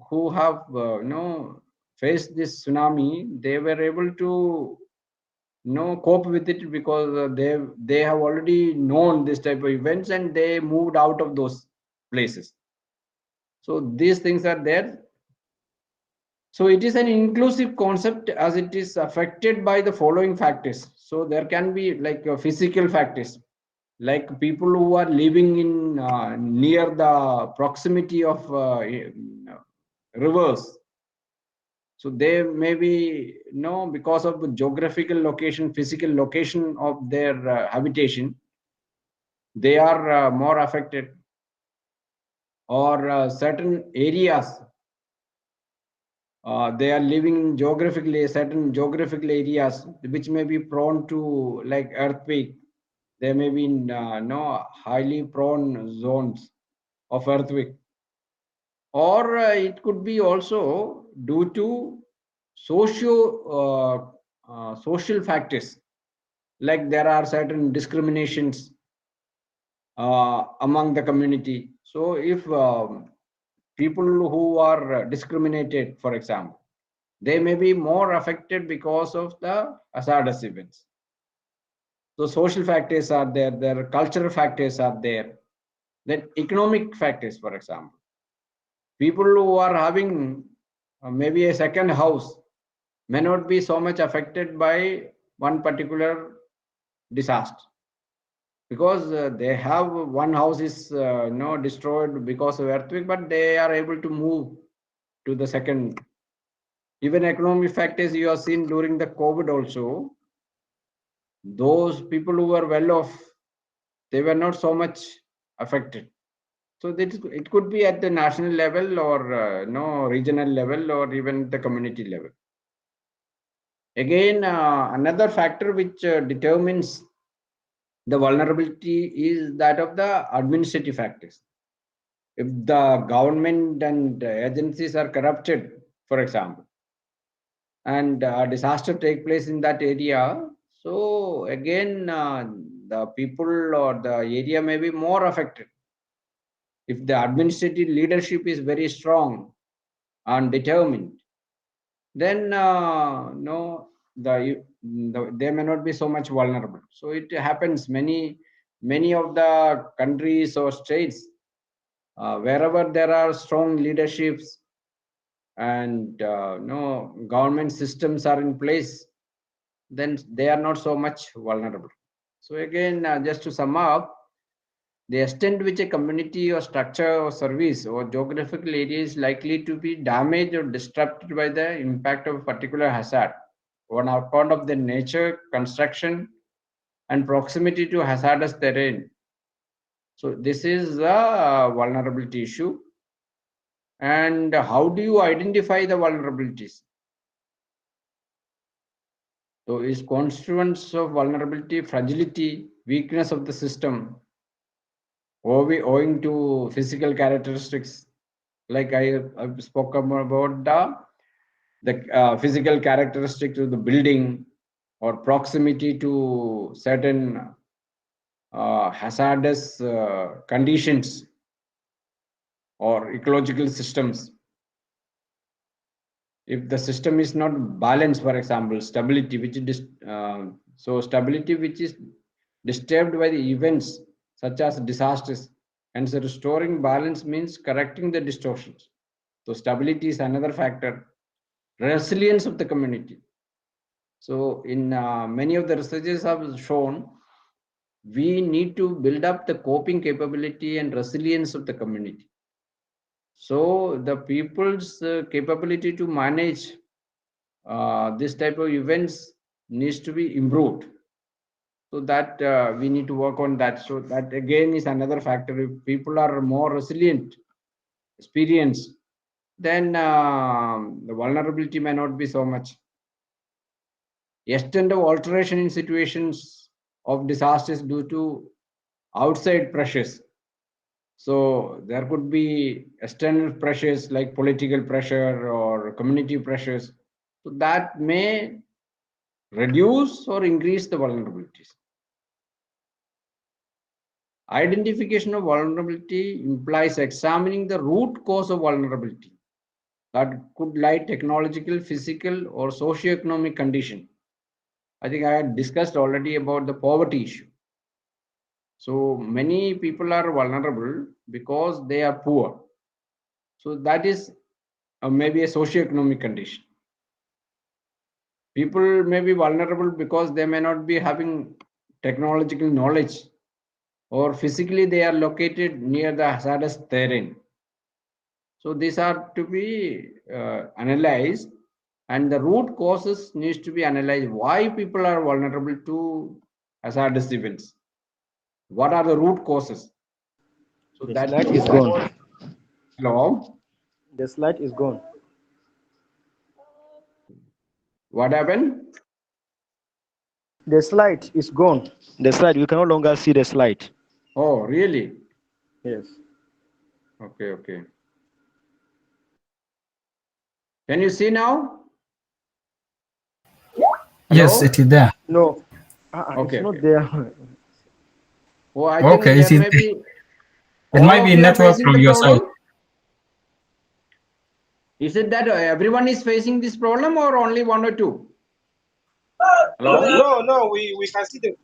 who have faced this tsunami, they were able to cope with it because they have already known this type of events and they moved out of those places. So these things are there. So it is an inclusive concept as it is affected by the following factors. So there can be like physical factors, like people who are living in near the proximity of rivers. So they may be, because of the geographical location, physical location of their habitation, they are more affected. Or certain areas, they are living in certain geographical areas which may be prone to like earthquake. They may be in highly prone zones of earthquake. Or it could be also due to social factors, like there are certain discriminations among the community. So if people who are discriminated, for example, they may be more affected because of the hazardous events. So social factors are there, their cultural factors are there, then economic factors, for example. People who are having maybe a second house may not be so much affected by one particular disaster, because they have one house is destroyed because of earthquake, but they are able to move to the second. Even economic factors you have seen during the COVID also, those people who were well off, they were not so much affected. So it could be at the national level or regional level or even the community level. Again, another factor which determines the vulnerability is that of the administrative factors. If the government and agencies are corrupted, for example, and a disaster take place in that area, so again the people or the area may be more affected. If the administrative leadership is very strong and determined, then they may not be so much vulnerable. So it happens many of the countries or states, wherever there are strong leaderships and government systems are in place, then they are not so much vulnerable. So again, just to sum up, the extent which a community or structure or service or geographical area is likely to be damaged or disrupted by the impact of a particular hazard on account of the nature, construction, and proximity to hazardous terrain. So this is the vulnerability issue. And how do you identify the vulnerabilities? So is constituents of vulnerability, fragility, weakness of the system, owing to physical characteristics, like I spoke about the physical characteristics of the building or proximity to certain hazardous conditions or ecological systems. If the system is not balanced, for example, stability, which is stability which is disturbed by the events such as disasters, and so restoring balance means correcting the distortions. So stability is another factor. Resilience of the community. So in many of the researches have shown, we need to build up the coping capability and resilience of the community. So the people's capability to manage this type of events needs to be improved. So that we need to work on that. So that again is another factor. If people are more resilient, experienced, then the vulnerability may not be so much. Extent of alteration in situations of disasters due to outside pressures. So there could be external pressures like political pressure or community pressures. So that may reduce or increase the vulnerabilities. Identification of vulnerability implies examining the root cause of vulnerability. That could lie technological, physical, or socio-economic condition. I think I had discussed already about the poverty issue. So many people are vulnerable because they are poor. So that is maybe a socio-economic condition. People may be vulnerable because they may not be having technological knowledge, or physically they are located near the hazardous terrain. So these are to be analyzed, and the root causes needs to be analyzed. Why people are vulnerable to hazardous events? What are the root causes? So The that slide is gone. Hello, The slide is gone. what happened? The slide is gone. The slide, you can no longer see the slide. Oh, really? Yes. Okay, okay. Can you see now? Yes, Hello? it is there. No, Okay, it's not okay. there. Oh, I think Okay, there may be. it All might of be you are network facing from the your side. problem. Is it that everyone is facing this problem, or only one or two? Hello? No, we can see the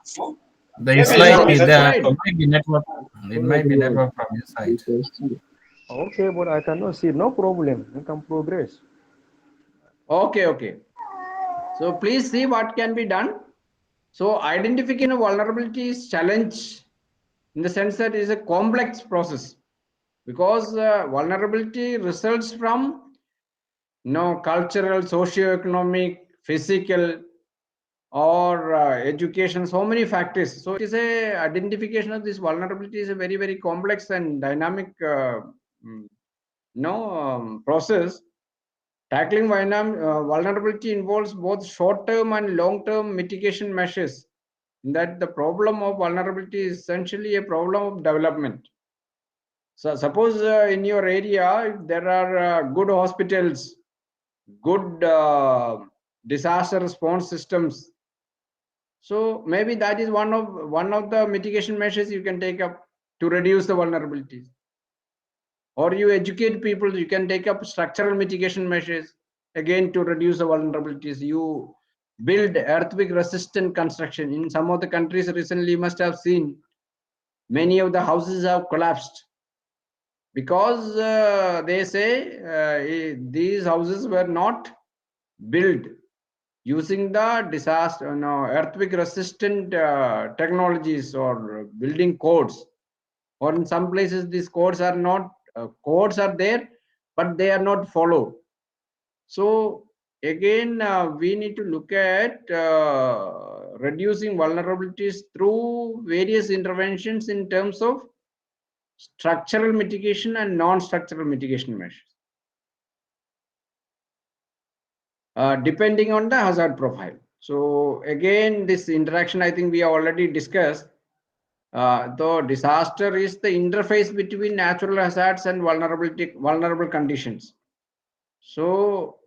slide. The Yes, Can you slide see is the there. slide? It might be network. It might be network from your side. Okay, but I cannot see. No problem. You can progress. Okay, okay. So please see what can be done. So identification of vulnerability is challenge in the sense that it is a complex process, because vulnerability results from cultural, socio-economic, physical, or education, so many factors. So it is a identification of this vulnerability is a very, very complex and dynamic process. Tackling vulnerability involves both short-term and long-term mitigation measures. That the problem of vulnerability is essentially a problem of development. So suppose in your area, if there are good hospitals, good disaster response systems, so maybe that is one of the mitigation measures you can take up to reduce the vulnerabilities. Or you educate people, you can take up structural mitigation measures again to reduce the vulnerabilities. You build earthquake resistant construction. In some of the countries recently, you must have seen many of the houses have collapsed because they say these houses were not built using the disaster earthquake resistant technologies or building codes. Or in some places these codes are not codes are there, but they are not followed. So again we need to look at reducing vulnerabilities through various interventions in terms of structural mitigation and non-structural mitigation measures, depending on the hazard profile. So again, this interaction I think we have already discussed. Though disaster is the interface between natural hazards and vulnerable conditions. So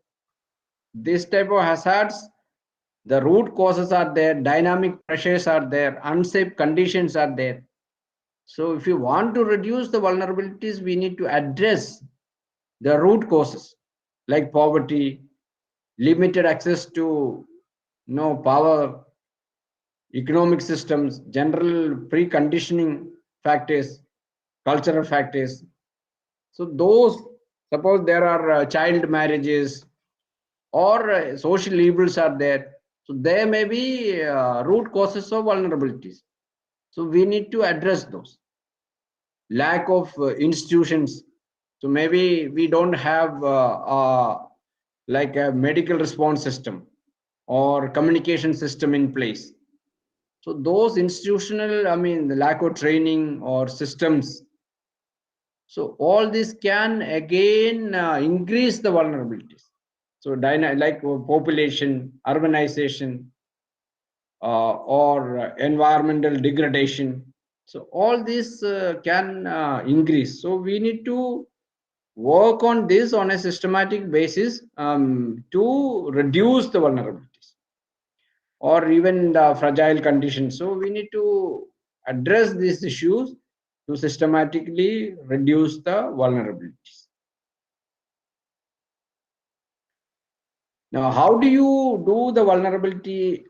this type of hazards, the root causes are there, dynamic pressures are there, unsafe conditions are there. So if you want to reduce the vulnerabilities, we need to address the root causes like poverty, limited access to power, economic systems, general preconditioning factors, cultural factors. So those, suppose there are child marriages or social evils are there. So there may be root causes of vulnerabilities. So we need to address those. Lack of institutions. So maybe we don't have like a medical response system or communication system in place. So those institutional, the lack of training or systems. So all this can again increase the vulnerabilities. So like population, urbanization, or environmental degradation. So all this can increase. So we need to work on this on a systematic basis to reduce the vulnerabilities or even the fragile conditions. So we need to address these issues to systematically reduce the vulnerabilities. Now, how do you do the vulnerability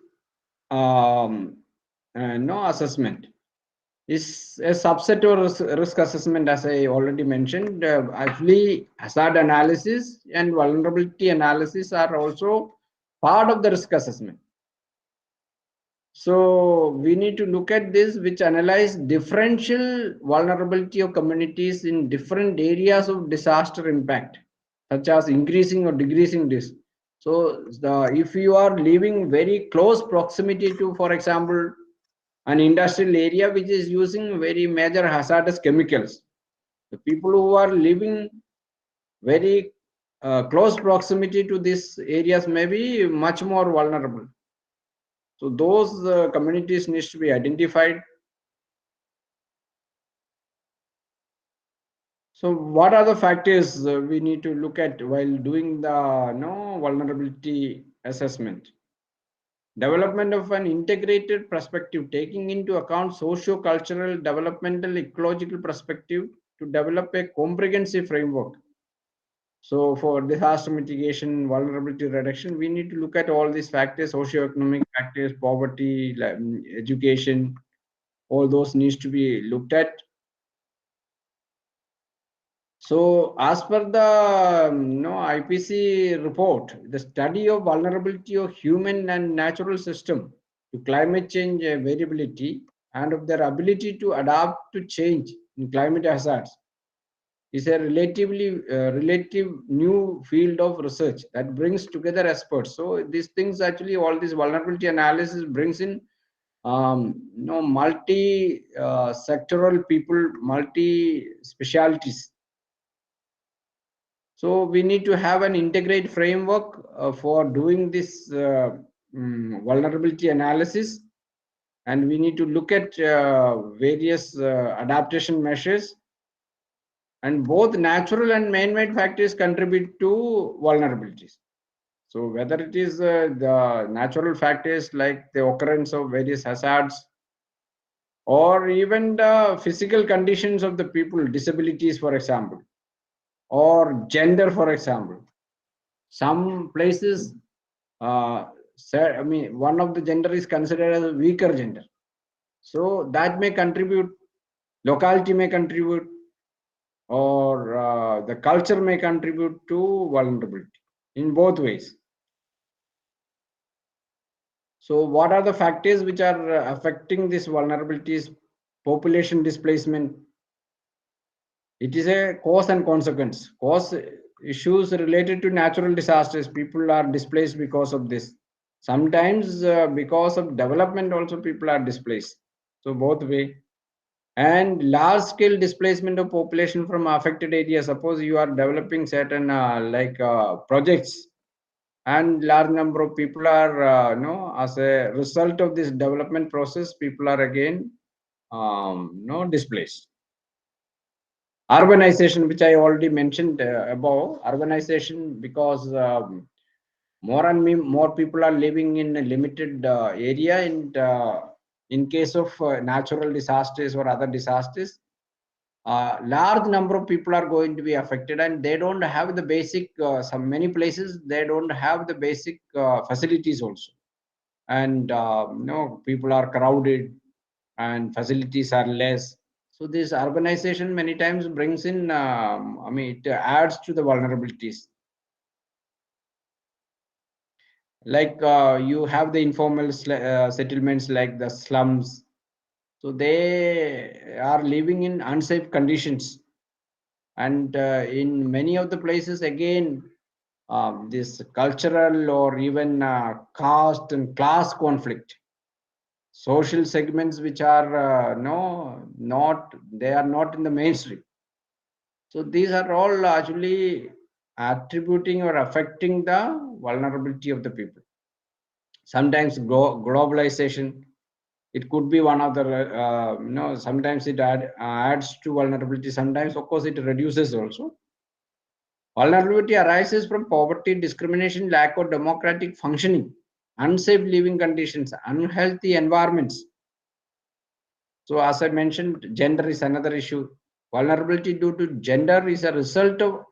assessment? Is a subset of risk assessment, as I already mentioned. Actually, hazard analysis and vulnerability analysis are also part of the risk assessment. So we need to look at this, which analyze differential vulnerability of communities in different areas of disaster impact, such as increasing or decreasing risk. So if you are living very close proximity to, for example, an industrial area which is using very major hazardous chemicals, the people who are living very close proximity to these areas may be much more vulnerable. So those communities needs to be identified. So what are the factors we need to look at while doing the vulnerability assessment? Development of an integrated perspective, taking into account socio-cultural, developmental, ecological perspective to develop a comprehensive framework. So for disaster mitigation, vulnerability reduction, we need to look at all these factors, socio-economic factors, poverty, education, all those needs to be looked at. So as per the IPC report, the study of vulnerability of human and natural system to climate change variability and of their ability to adapt to change in climate hazards is a relative new field of research that brings together experts. So these things actually, all this vulnerability analysis brings in multi sectoral people, multi specialities. So we need to have an integrated framework for doing this vulnerability analysis, and we need to look at various adaptation measures, and both natural and man-made factors contribute to vulnerabilities. So whether it is the natural factors like the occurrence of various hazards, or even the physical conditions of the people, disabilities, for example, or gender, for example. Some places, one of the gender is considered as a weaker gender. So that may contribute, locality may contribute, or the culture may contribute to vulnerability in both ways. So what are the factors which are affecting these vulnerabilities? Population displacement. It is a cause and consequence. Cause issues related to natural disasters. People are displaced because of this. Sometimes because of development also people are displaced. So both way. And large scale displacement of population from affected areas. Suppose you are developing certain projects, and large number of people are as a result of this development process, people are again displaced. Urbanization, which I already mentioned above, urbanization, because more people are living in a limited area, and in case of natural disasters or other disasters, large number of people are going to be affected, and they don't have the basic, many places they don't have the basic facilities also, and people are crowded and facilities are less. So this urbanization many times brings in, it adds to the vulnerabilities. Like you have the informal settlements like the slums. So they are living in unsafe conditions. And in many of the places, again, this cultural or even caste and class conflict, social segments which are they are not in the mainstream. So these are all actually attributing or affecting the vulnerability of the people. Sometimes globalization, it could be one of the sometimes it adds to vulnerability, sometimes of course it reduces also. Vulnerability arises from poverty, discrimination, lack of democratic functioning, unsafe living conditions, unhealthy environments. So as I mentioned, gender is another issue. Vulnerability due to gender is a result of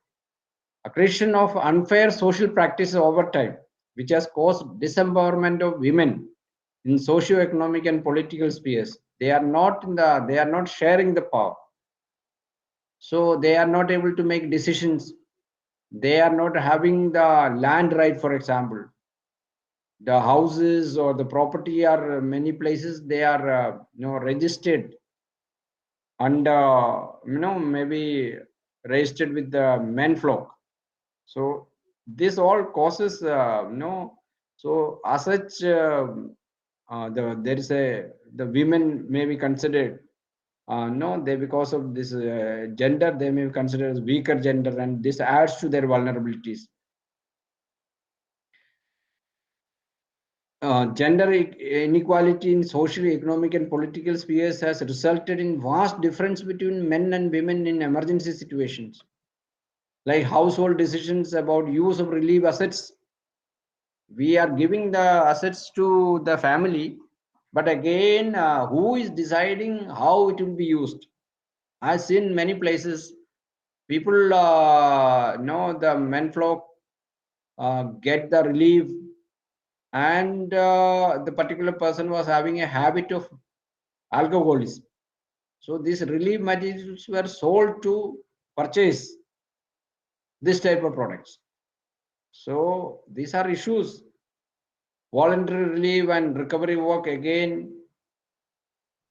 accretion of unfair social practices over time, which has caused disempowerment of women in socio-economic and political spheres. They are not sharing the power. So they are not able to make decisions. They are not having the land right, for example. The houses or the property are many places they are registered and maybe registered with the men flock. So this all causes so as such there is the women may be considered no they because of this gender they may be considered as weaker gender, and this adds to their vulnerabilities. Gender inequality in social, economic, and political spheres has resulted in vast difference between men and women in emergency situations, like household decisions about use of relief assets. We are giving the assets to the family, but again, who is deciding how it will be used? I've seen many places people know the men flock get the relief, and the particular person was having a habit of alcoholism. So these relief materials were sold to purchase this type of products. So these are issues. Voluntary relief and recovery work again.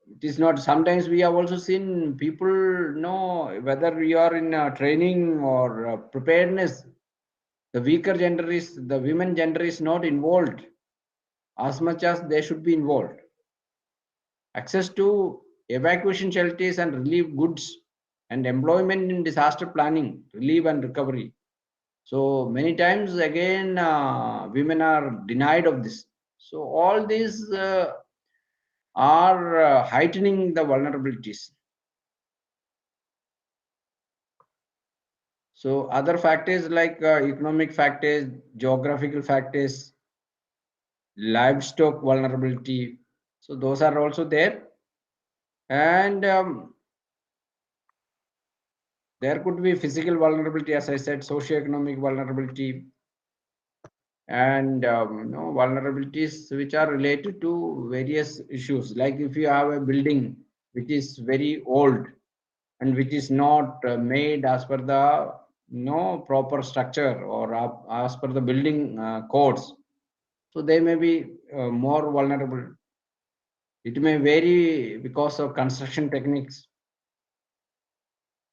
It is not. Sometimes we have also seen people know whether you are in training or preparedness. The weaker gender is the women gender is not involved as much as they should be involved. Access to evacuation shelters and relief goods and employment in disaster planning, relief and recovery. So many times again, women are denied of this. So all these are heightening the vulnerabilities. So other factors like economic factors, geographical factors, livestock vulnerability. So those are also there. And there could be physical vulnerability, as I said, socioeconomic vulnerability, and vulnerabilities which are related to various issues. Like if you have a building which is very old and which is not made as per the proper structure or as per the building codes, so they may be more vulnerable. It may vary because of construction techniques.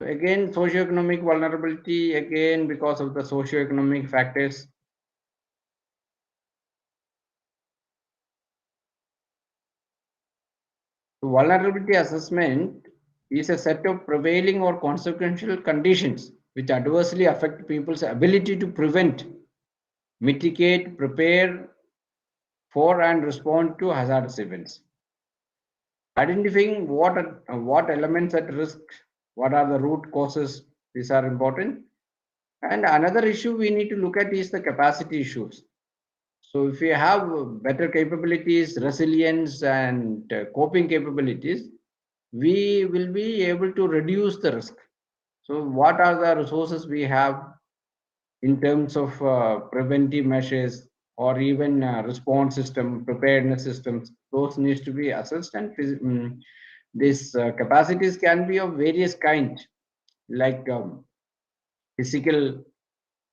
So again, socioeconomic vulnerability, again, because of the socioeconomic factors. So vulnerability assessment is a set of prevailing or consequential conditions which adversely affect people's ability to prevent, mitigate, prepare for, and respond to hazardous events. Identifying what elements at risk, what are the root causes, these are important. And another issue we need to look at is the capacity issues. So if you have better capabilities, resilience, and coping capabilities, we will be able to reduce the risk. So what are the resources we have in terms of preventive measures or even response system, preparedness systems? Those needs to be assessed, and these capacities can be of various kind, like physical,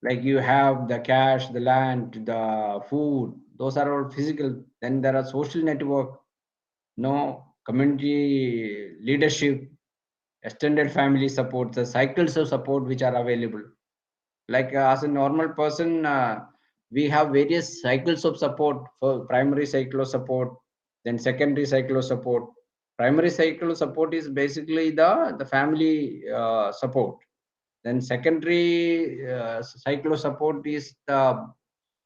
like you have the cash, the land, the food, those are all physical. Then there are social network, community leadership, extended family support, the cycles of support which are available. Like as a normal person, we have various cycles of support. For primary cycle of support, then secondary cycle of support. Primary cycle of support is basically the family support. Then secondary cycle of support is the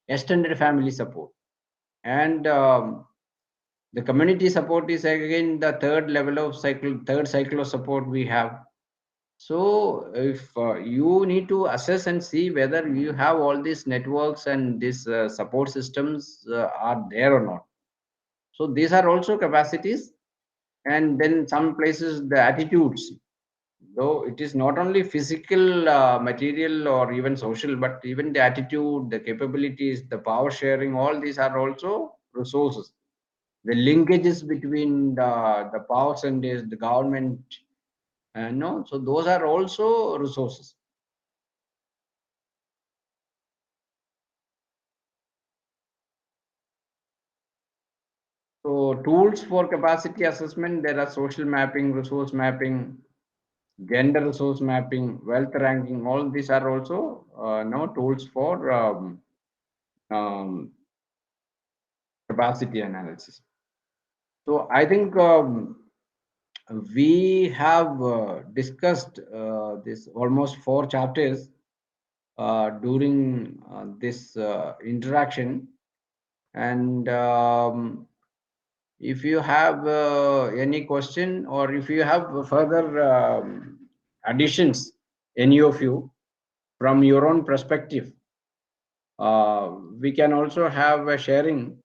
extended family support, and the community support is again the third cycle of support we have. So if you need to assess and see whether you have all these networks and these support systems are there or not. So these are also capacities. and then some places the attitudes. Though it is not only physical, material, or even social, but even the attitude, the capabilities, the power sharing, all these are also resources. The linkages between the power centers, the government, no, so those are also resources. So tools for capacity assessment, there are social mapping, resource mapping, gender resource mapping, wealth ranking, all these are also no tools for capacity analysis. So I think we have discussed this almost 4 chapters during this interaction, and if you have any question, or if you have further additions, any of you, from your own perspective, we can also have a sharing,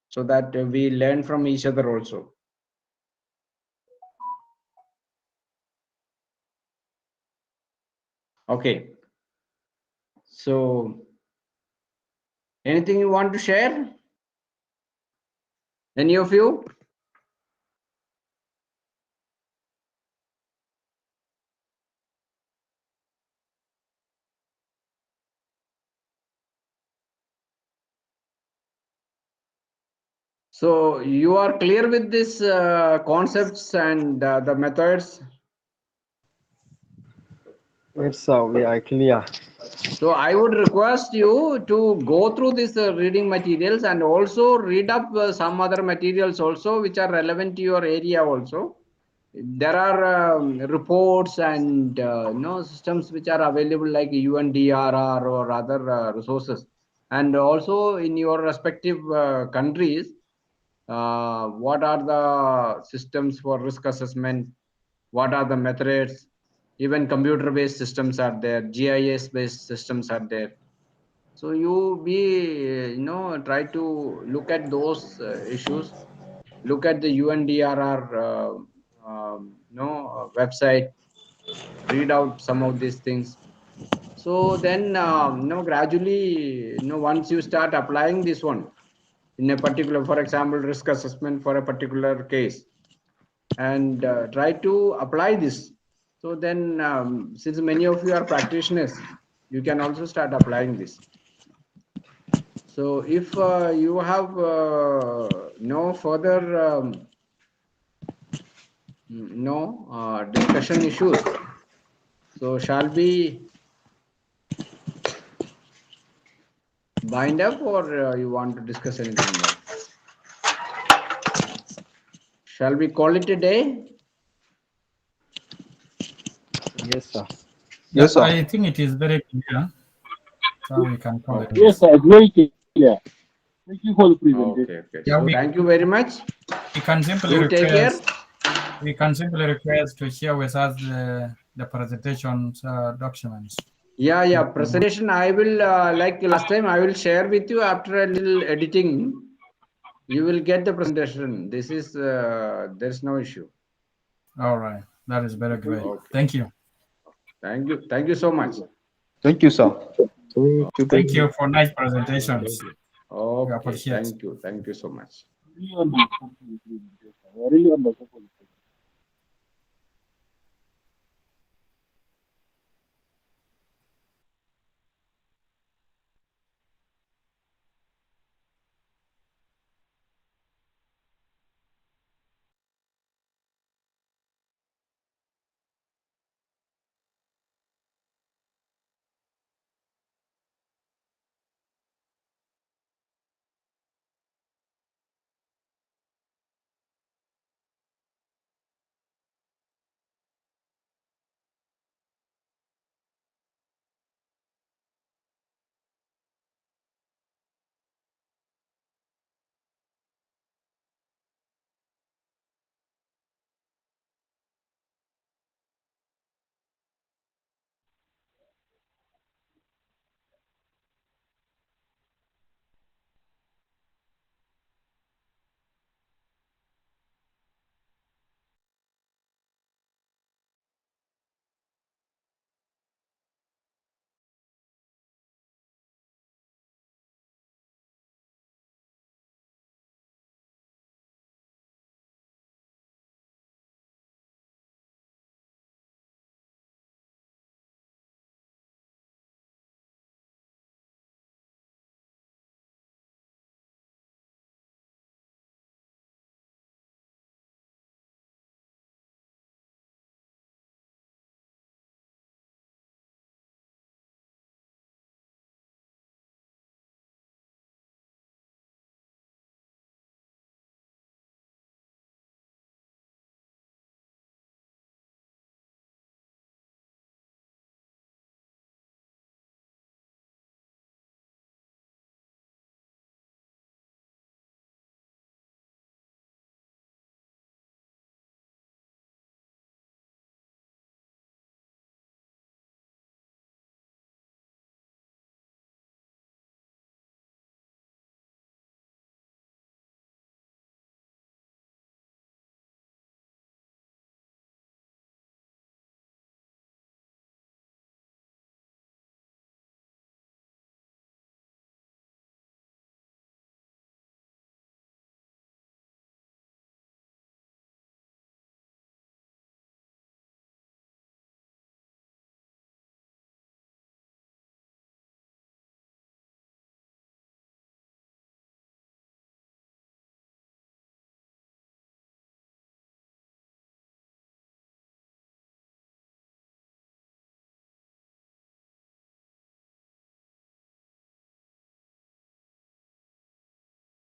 so that we learn from each other also. Okay. So anything you want to share? Any of you? So you are clear with these concepts and the methods? Yes, sir, we are clear. So I would request you to go through these reading materials, and also read up some other materials also which are relevant to your area also. There are reports and systems which are available, like UNDRR or other resources, and also in your respective countries, what are the systems for risk assessment, what are the methods, even computer based systems are there, GIS based systems are there. So you try to look at those issues, look at the UNDRR website, read out some of these things. So then gradually, once you start applying this one in a particular, for example, risk assessment for a particular case, and try to apply this. So then since many of you are practitioners, you can also start applying this. So if you have no further discussion issues, so shall we bind up, or you want to discuss anything more? Shall we call it a day? Yes, sir. Yes, sir. I think it is very clear. So we can call it. Yes, sir, it's very clear. Thank you for the presentation. Okay. So thank you very much. We can simply You take care. We can simply request to share with us the presentation documents. Yeah. Presentation, I will, like last time, I will share with you after a little editing. You will get the presentation. This is, there's no issue. All right. That is very great. Okay. Thank you. Thank you so much. Thank you, sir. Thank you for nice presentations. Okay. Thank you so much. Really understand.